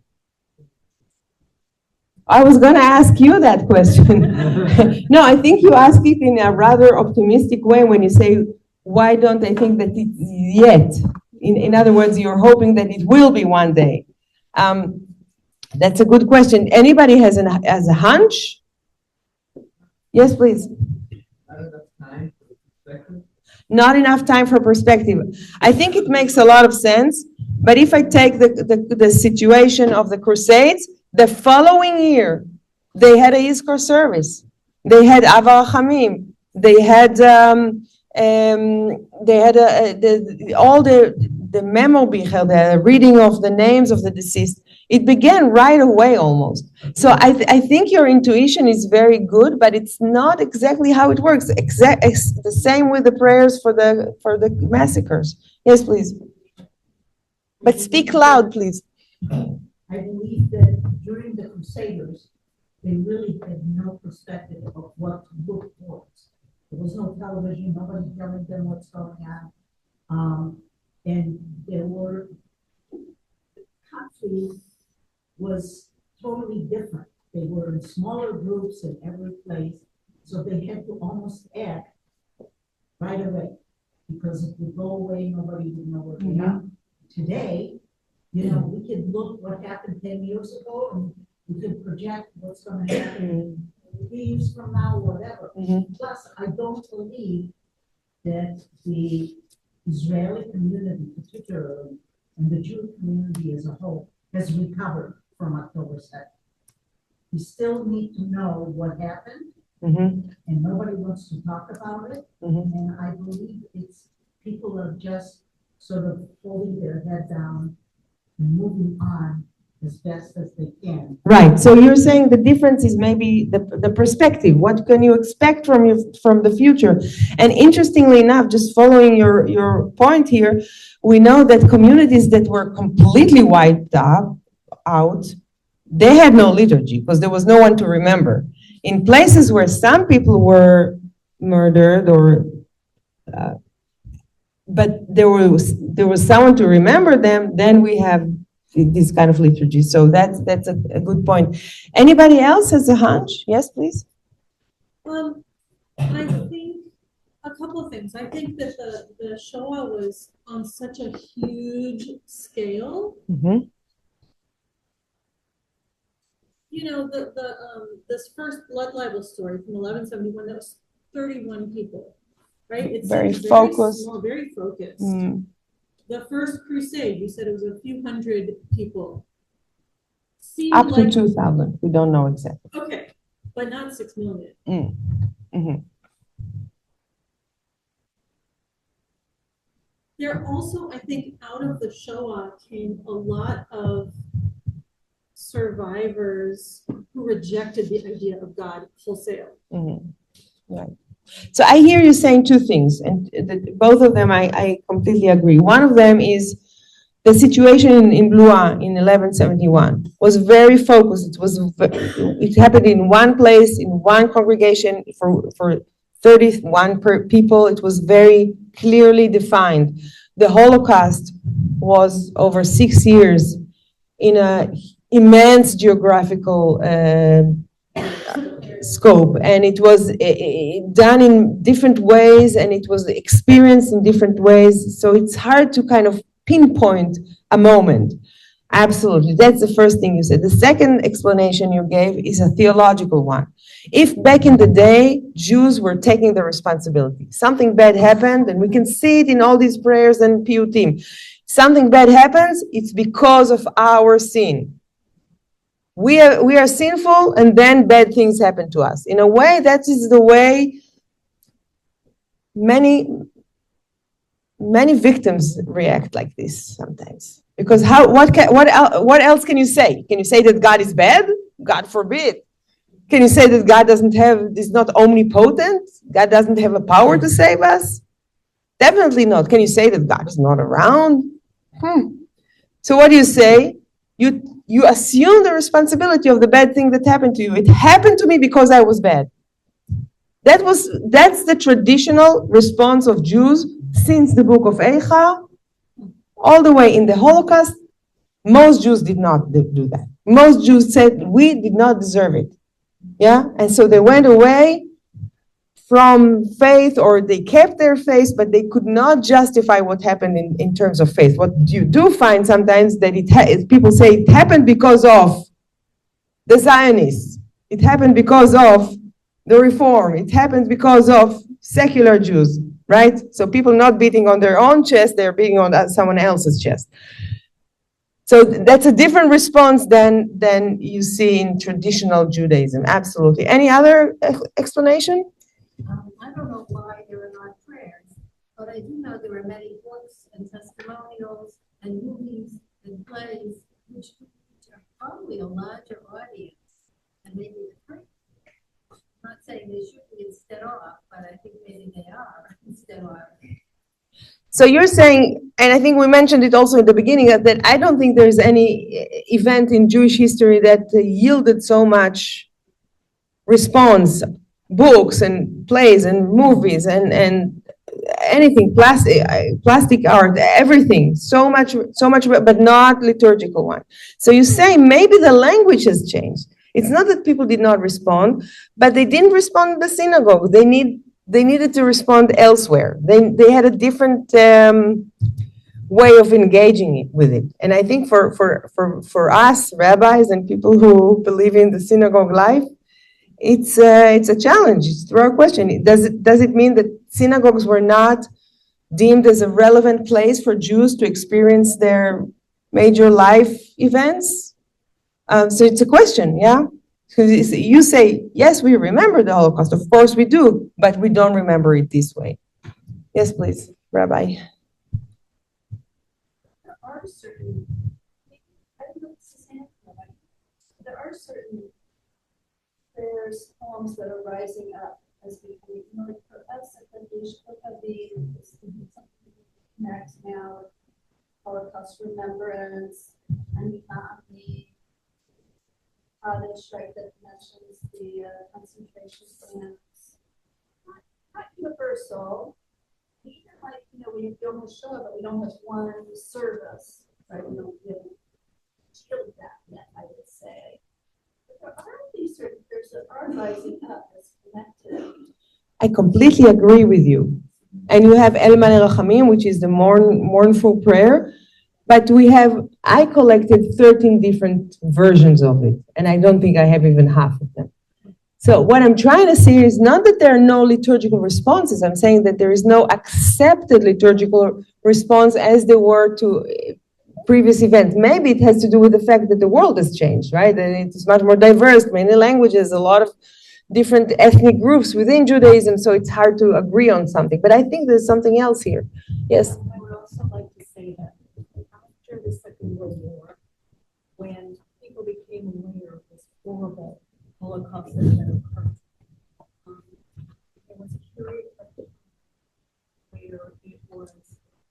I was going to ask you that question. No, I think you ask it in a rather optimistic way when you say, why don't I think that it's yet? In other words, you're hoping that it will be one day. That's a good question. Anybody has a hunch? Yes, please. Not enough time for perspective. I think it makes a lot of sense, but if I take the situation of the Crusades, the following year, they had a Yizkor service. They had Avar Chamim. They had all the memo bichel, the reading of the names of the deceased. It began right away almost. So I think your intuition is very good, but it's not exactly how it works. The same with the prayers for the massacres. Yes, please. But speak loud, please. I believe that during the Crusaders, they really had no perspective of what book was. There was no television, nobody telling them what's going on. And there were, the country was totally different. They were in smaller groups in every place, so they had to almost act right away, because if we go away, nobody would know where they are. Today, you know, we could look what happened 10 years ago, and we could project what's going to happen 3 years from now, whatever. Plus, I don't believe that the Israeli community, particularly, and the Jewish community as a whole, has recovered from October 2nd. We still need to know what happened, and nobody wants to talk about it. And I believe it's people are just sort of holding their head down and moving on as best as they can. Right. So you're saying the difference is maybe the perspective. What can you expect from the future? And interestingly enough, just following your point here, we know that communities that were completely wiped out, they had no liturgy because there was no one to remember. In places where some people were murdered or but there was someone to remember them, then we have this kind of liturgy. So that's a good point. Anybody else has a hunch? Yes, please. I think a couple of things. I think that the Shoah was on such a huge scale. Mm-hmm. You know, this first blood libel story from 1171, that was 31 people, right? It Very seems focused. Small, very focused. Mm. The first crusade, you said it was a few hundred people. Seemed Up to like, 2,000. We don't know exactly. okay, but not 6 million. Mm. Mm-hmm. There also, I think, out of the Shoah came a lot of survivors who rejected the idea of God wholesale. Mm-hmm. Right. So I hear you saying two things, and both of them I completely agree. One of them is the situation in Blois in 1171 was very focused. It happened in one place, in one congregation for 31 people. It was very clearly defined. The Holocaust was over 6 years in an immense geographical scope, and it was done in different ways, and it was experienced in different ways. So it's hard to kind of pinpoint a moment. Absolutely, that's the first thing you said. The second explanation you gave is a theological one. If back in the day Jews were taking the responsibility, something bad happened, and we can see it in all these prayers and piyutim. Something bad happens, it's because of our sin. We are sinful, and then bad things happen to us. In a way, that is the way many victims react like this sometimes. Because what else can you say? Can you say that God is bad? God forbid. Can you say that God is not omnipotent? God doesn't have a power to save us? Definitely not. Can you say that God is not around? So what do you say? You assume the responsibility of the bad thing that happened to you. It happened to me because I was bad. That's the traditional response of Jews since the book of Eicha, all the way in the Holocaust. Most Jews did not do that. Most Jews said, we did not deserve it. Yeah? And so they went away from faith, or they kept their faith, but they could not justify what happened in terms of faith. What you do find sometimes that people say it happened because of the Zionists. It happened because of the Reform. It happened because of secular Jews, right? So people not beating on their own chest, they're beating on someone else's chest. So that's a different response than you see in traditional Judaism. Absolutely. Any other explanation? I don't know why there are not prayers, but I do know there are many books and testimonials and movies and plays which are probably a larger audience and maybe the free. I'm not saying they should be instead of, but I think maybe they are instead of. So you're saying, and I think we mentioned it also in the beginning, that I don't think there's any event in Jewish history that yielded so much response. Books and plays and movies and anything, plastic art, everything, so much, but not liturgical one. So you say maybe the language has changed. It's not that people did not respond, but they didn't respond in the synagogue. They needed to respond elsewhere. They had a different way of engaging with it. And I think for us rabbis and people who believe in the synagogue life, it's a challenge. It's a question. Does it mean that synagogues were not deemed as a relevant place for Jews to experience their major life events? So it's a question, yeah? Because you say, yes, we remember the Holocaust. Of course we do, but we don't remember it this way. Yes, please, Rabbi. There are certain, prayers, poems that are rising up as we, like for us at the something connects now, Holocaust remembrance, and Kaddish, right, that mentions the concentration camps. Not universal. Even like, we Yom HaShoah, but we don't have one service, right? We don't give killed that yet, I would say. But there are these certain groups that are rising up as connected. I completely agree with you. And you have El Maleh Rachamim, which is the mournful prayer. But I collected 13 different versions of it. And I don't think I have even half of them. So what I'm trying to say is not that there are no liturgical responses. I'm saying that there is no accepted liturgical response as there were to previous events. Maybe it has to do with the fact that the world has changed, right? That it's much more diverse, many languages, a lot of different ethnic groups within Judaism, so it's hard to agree on something. But I think there's something else here. Yes? I would also like to say that after the Second World War, when people became aware of this horrible Holocaust that had occurred, there was a period of time where it was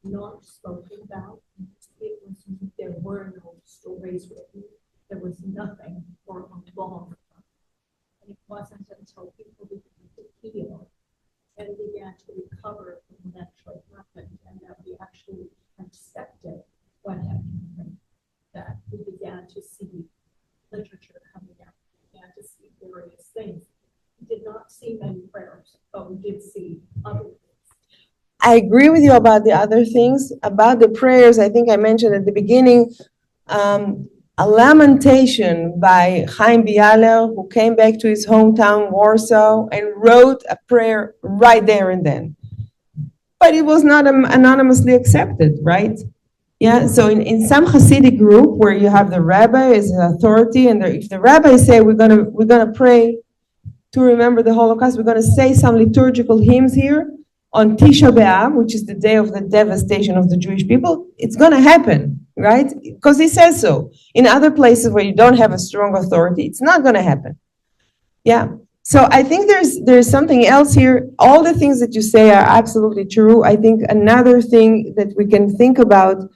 not spoken about. There were no stories written. There was nothing for a long time. And it wasn't until people began to heal and began to recover from what actually happened, and that we actually accepted what had happened, that we began to see literature coming out, we began to see various things. We did not see many prayers, but we did see other things. I agree with you about the other things. About the prayers, I think I mentioned at the beginning, a lamentation by Chaim Bialer, who came back to his hometown, Warsaw, and wrote a prayer right there and then. But it was not anonymously accepted, right? Yeah, so in some Hasidic group where you have the rabbi as an authority, and if the rabbi say we're gonna pray to remember the Holocaust, we're gonna say some liturgical hymns here on Tisha B'Av, which is the day of the devastation of the Jewish people, it's gonna happen, right? Because he says so. In other places where you don't have a strong authority, it's not gonna happen. Yeah. So I think there's something else here. All the things that you say are absolutely true. I think another thing that we can think about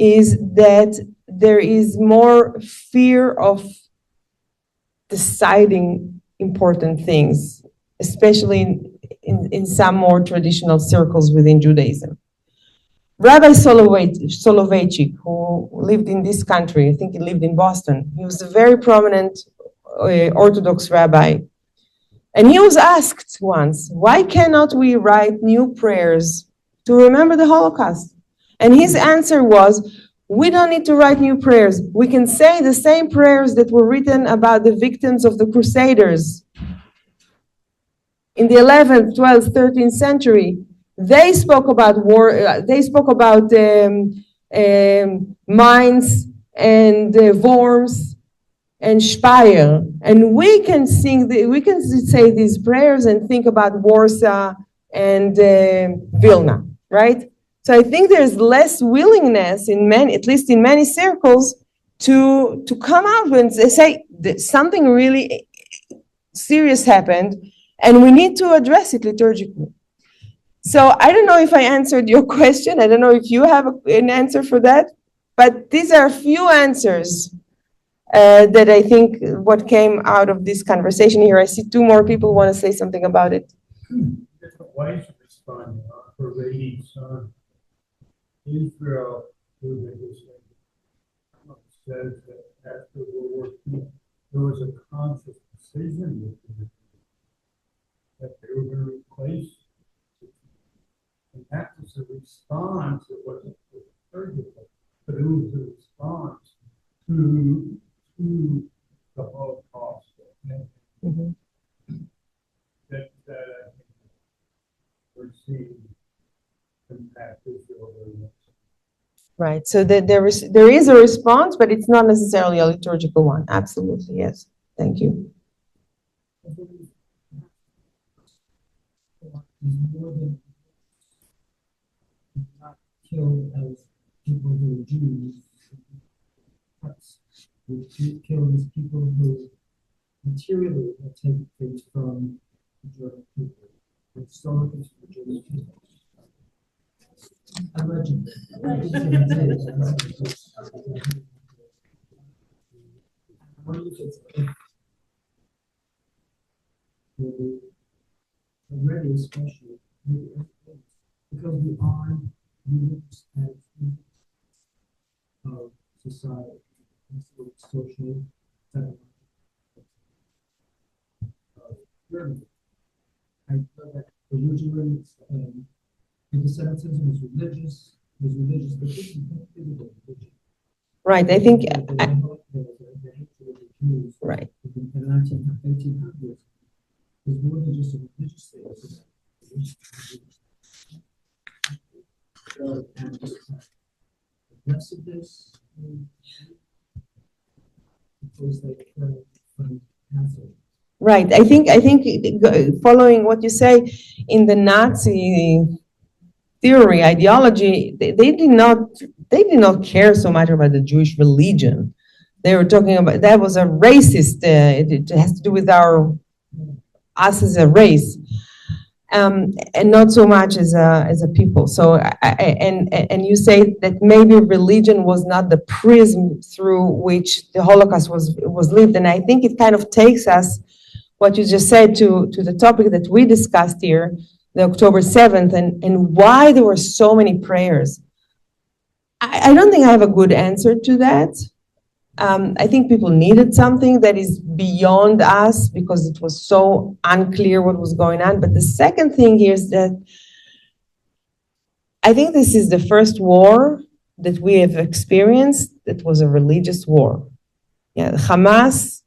is that there is more fear of deciding important things, especially in some more traditional circles within Judaism. Rabbi Soloveitchik, who lived in this country, I think he lived in Boston, he was a very prominent Orthodox rabbi. And he was asked once, why cannot we write new prayers to remember the Holocaust? And his answer was, we don't need to write new prayers. We can say the same prayers that were written about the victims of the Crusaders in the 11th, 12th, 13th century. They spoke about war, they spoke about mines and Worms and Speyer. And we can say these prayers and think about Warsaw and Vilna, right? So I think there's less willingness at least in many circles, to come out and say something really serious happened, and we need to address it liturgically. So I don't know if I answered your question. I don't know if you have an answer for that, but these are a few answers that I think what came out of this conversation here. I see two more people want to say something about it. Different ways of responding. For Radi's son, Israel, says that after World War II, there was a conscious decision that they were going to replace it. And that was a response. It wasn't surgical, but it was a response to the Holocaust. Mm-hmm. That I think we're seeing impact Israel very much. Right. So there is a response, but it's not necessarily a liturgical one. Absolutely, yes. Thank you. More than not killed as people who are Jews, we kill as people who materially have taken things from the Jewish people, with stories from the Jewish people. Allegedly. wonder if it's already, especially because we are units of society, and so social, I feel that originally, anti-Semitism is religious, but this is not physical religion. Right, I think, Right. In the 1800s, was more than just a religious thing. And the rest of this, because they from Passover. right, I think following what you say, in the Nazi theory, ideology, they did not care so much about the Jewish religion. They were talking about, that was a racist, it has to do with us as a race, and not so much as a people. So, and you say that maybe religion was not the prism through which the Holocaust was lived, and I think it kind of takes us, what you just said, to the topic that we discussed here, the October 7th, and why there were so many prayers. I don't think I have a good answer to that. I think people needed something that is beyond us because it was so unclear what was going on. But the second thing is that I think this is the first war that we have experienced that was a religious war. Yeah, the Hamas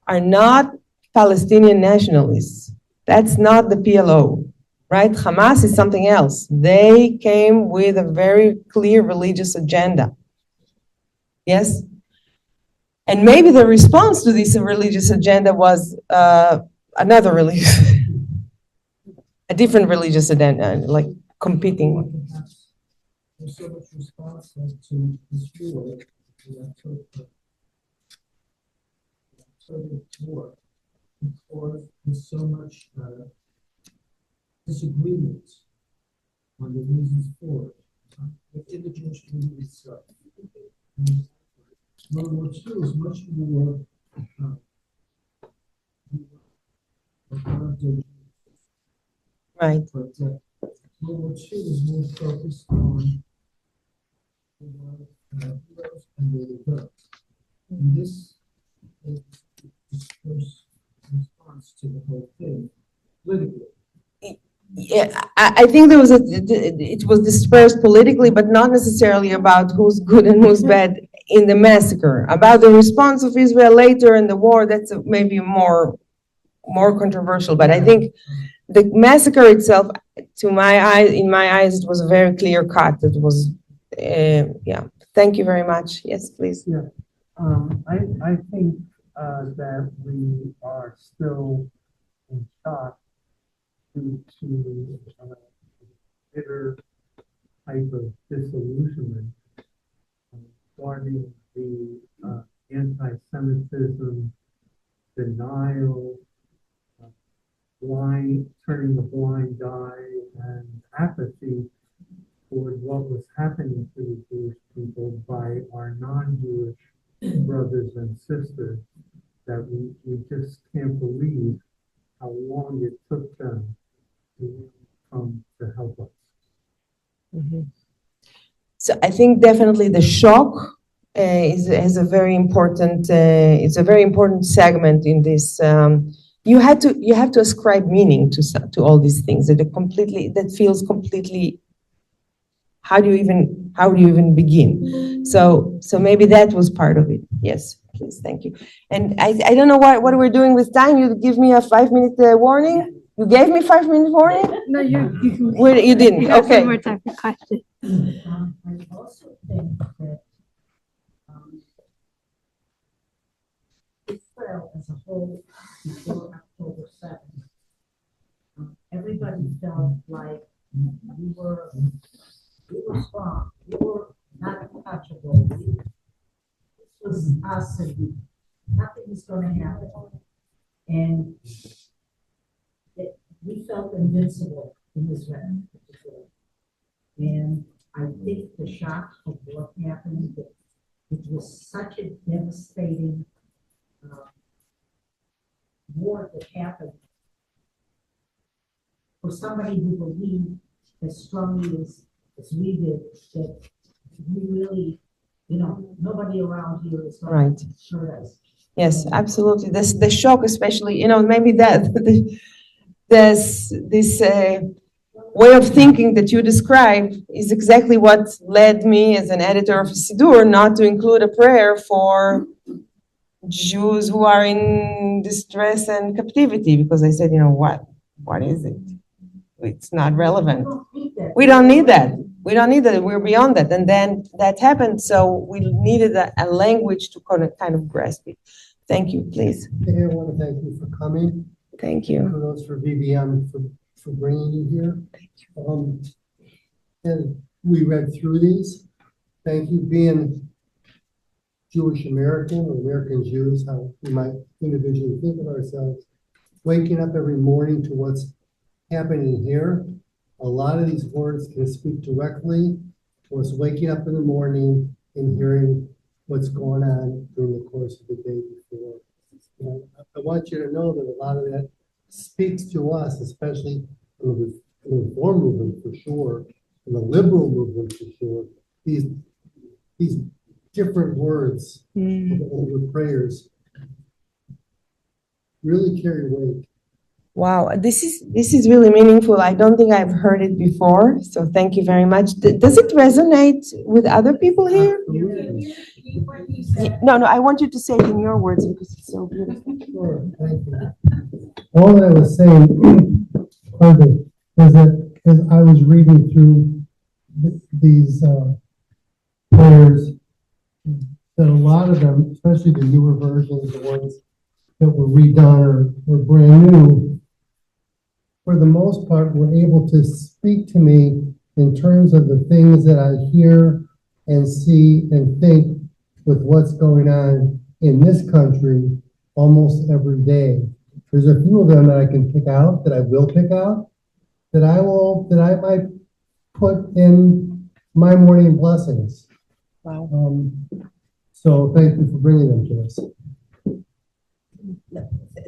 are not Palestinian nationalists. That's not the PLO, right? Hamas is something else. They came with a very clear religious agenda. Yes? And maybe the response to this religious agenda was another religious, a different religious agenda, like competing. There's so much response to this war, war, because there's so much disagreement on the reasons for it within the Jewish community itself. World War II is much more Right. But World War II is more focused on heroes and the reverse. And this is the first response to the whole thing politically. Yeah, I think there was it was dispersed politically, but not necessarily about who's good and who's bad in the massacre. About the response of Israel later in the war, that's maybe more controversial. But I think the massacre itself, in my eyes, it was a very clear cut. It was, yeah. Thank you very much. Yes, please. Yeah, I think that we are still in shock due to bitter type of disillusionment regarding the anti-Semitism, denial, turning a blind eye, and apathy toward what was happening to the Jewish people by our non-Jewish brothers and sisters, that we just can't believe how long it took them to come to help us. Mm-hmm. So I think definitely the shock is a very important. It's a very important segment in this. You have to ascribe meaning to all these things that feels completely. How do you even begin? So maybe that was part of it. Yes, please, thank you. And I don't know what we're doing with time. You give me a 5-minute warning. You gave me 5-minute warning? No, you didn't. You have Okay. some more time for questions. I also think that Israel as a whole, before October 7th, everybody felt like we were strong, we were not untouchable. This was us, and nothing was going to happen. And we felt invincible in Israel. And I think the shock of what happened, it was such a devastating war that happened, for somebody who believed as strongly as we did, that we really, nobody around here is going to hurt us. Yes, absolutely. The shock, especially, maybe that this way of thinking that you described is exactly what led me as an editor of a Siddur not to include a prayer for Jews who are in distress and captivity, because I said, what is it? It's not relevant. We don't need that. We don't need that. We're beyond that. And then that happened, so we needed a language to kind of grasp it. Thank you, please. Hey, I want to thank you for coming. Thank you. Kudos for VBM for bringing you here. Thank you. And we read through these. Thank you, being Jewish American or American Jews, how we might individually think of ourselves, waking up every morning to what's happening here. A lot of these words can speak directly to us waking up in the morning and hearing what's going on during the course of the day before. I want you to know that a lot of that speaks to us, especially in the Reform movement for sure, in the liberal movement for sure. These different words of older prayers really carry weight. Wow, this is really meaningful. I don't think I've heard it before, so thank you very much. Does it resonate with other people here? No, I want you to say it in your words because it's so beautiful. Sure, thank you. All I was saying is that as I was reading through these prayers, that a lot of them, especially the newer versions, the ones that were redone or brand new, for the most part, were able to speak to me in terms of the things that I hear and see and think with what's going on in this country almost every day. There's a few of them that I can pick out, that I will pick out, that I might put in my morning blessings. Wow. So thank you for bringing them to us.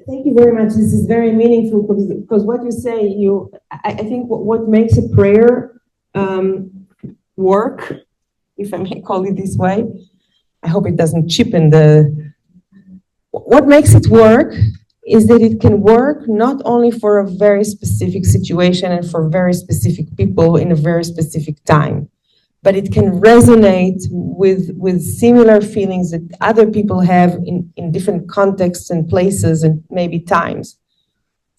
Thank you very much. This is very meaningful because what you say, I think what makes a prayer work, if I may call it this way, I hope it doesn't cheapen what makes it work is that it can work not only for a very specific situation and for very specific people in a very specific time, but it can resonate with similar feelings that other people have in different contexts and places and maybe times.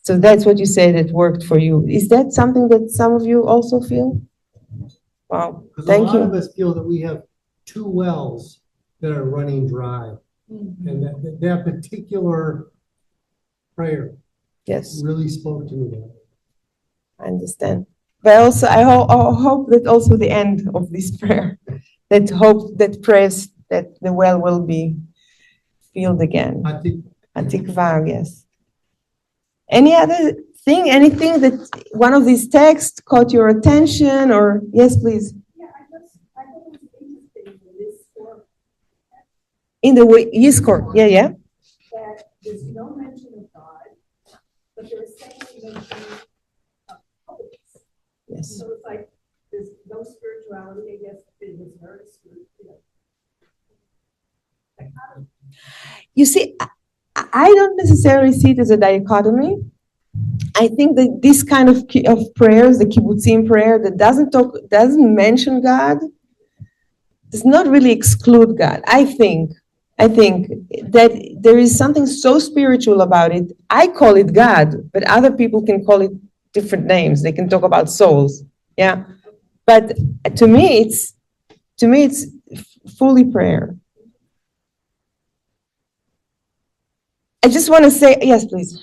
So that's what you say that worked for you. Is that something that some of you also feel? Wow, thank you. A lot of us feel that we have two wells that are running dry. Mm-hmm. And that particular prayer really spoke to me. I understand. But also, I hope that also the end of this prayer, that prays that the well will be filled again. Atikva, yes. Any other thing, anything that one of these texts caught your attention, or yes, please? Yeah, I thought it was interesting in this work. In the Yizkor, yeah. That there's no mention of God, but there is secondly mention of poets. Yes. So it's like there's no spirituality. I guess it was very spiritual. You see, I don't necessarily see it as a dichotomy. I think that this kind of prayers, the kibbutzim prayer that doesn't mention God, does not really exclude God. I think that there is something so spiritual about it. I call it God, but other people can call it different names. They can talk about souls. Yeah. But to me it's fully prayer. I just want to say, yes, please.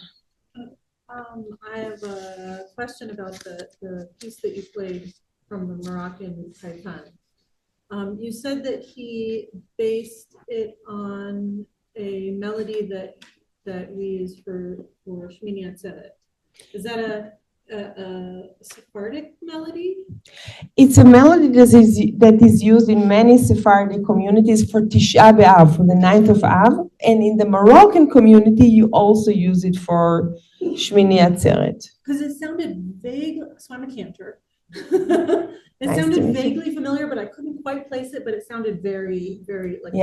I have a question about the piece that you played from the Moroccan Titan. You said that he based it on a melody that we use for Shmini Atzeret. Is that a Sephardic melody? It's a melody that is used in many Sephardic communities for Tisha B'Av, for the 9th of Av, and in the Moroccan community, you also use it for Shmini Atzeret. Because it sounded vague, so I'm a cantor. It Nice to sounded meet you. vaguely familiar, but I couldn't quite place it, but it sounded very, very like,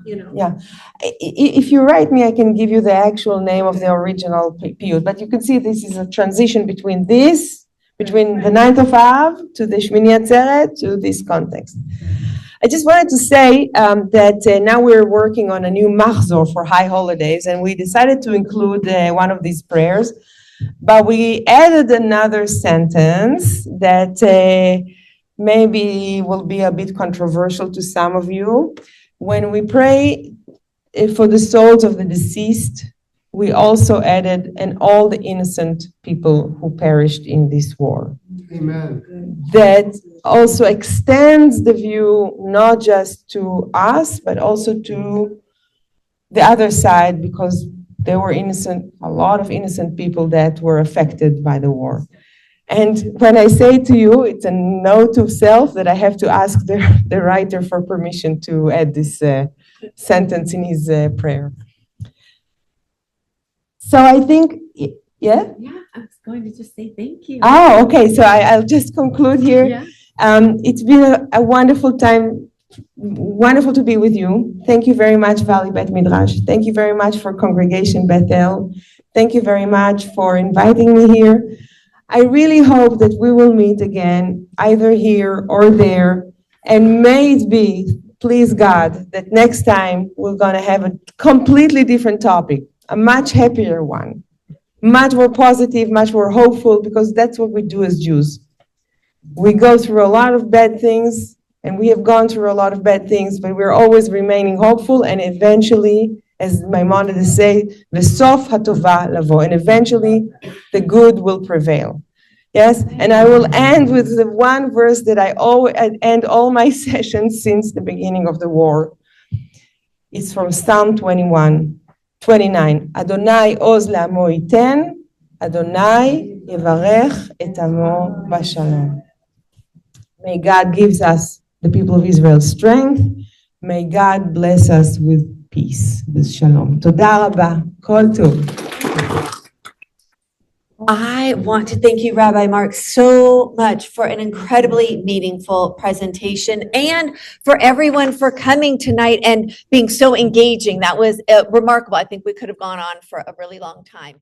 you know. Yeah. If you write me, I can give you the actual name of the original piyut, but you can see this is a transition between between the 9th of Av to the Shmini Atzeret to this context. I just wanted to say that now we're working on a new machzor for high holidays, and we decided to include one of these prayers, but we added another sentence that maybe will be a bit controversial to some of you. When we pray for the souls of the deceased, we also added, and all the innocent people who perished in this war. Amen. That also extends the view not just to us, but also to the other side, because there were a lot of innocent people that were affected by the war. And when I say to you, it's a note to self that I have to ask the writer for permission to add this sentence in his prayer. So I think, yeah? Yeah, I was going to just say thank you. Oh, okay. So I'll just conclude here. Yeah. It's been a wonderful time. Wonderful to be with you. Thank you very much, Valley Bet Midrash. Thank you very much for Congregation Bethel. Thank you very much for inviting me here. I really hope that we will meet again, either here or there. And may it be, please God, that next time we're going to have a completely different topic, a much happier one, much more positive, much more hopeful, because that's what we do as Jews. We go through a lot of bad things, and we have gone through a lot of bad things, but we're always remaining hopeful, and eventually, as Maimonides say, v'sof hatova lavo, and eventually the good will prevail. Yes, and I will end with the one verse that I always end all my sessions since the beginning of the war. It's from Psalm 29. Adonai oz le'amo yiten, Adonai yevarech et amo b'shalom. May God gives us, the people of Israel, strength. May God bless us with peace, with shalom. Toda rabba, kol tov. I want to thank you, Rabbi Marx, so much for an incredibly meaningful presentation and for everyone for coming tonight and being so engaging. That was remarkable. I think we could have gone on for a really long time.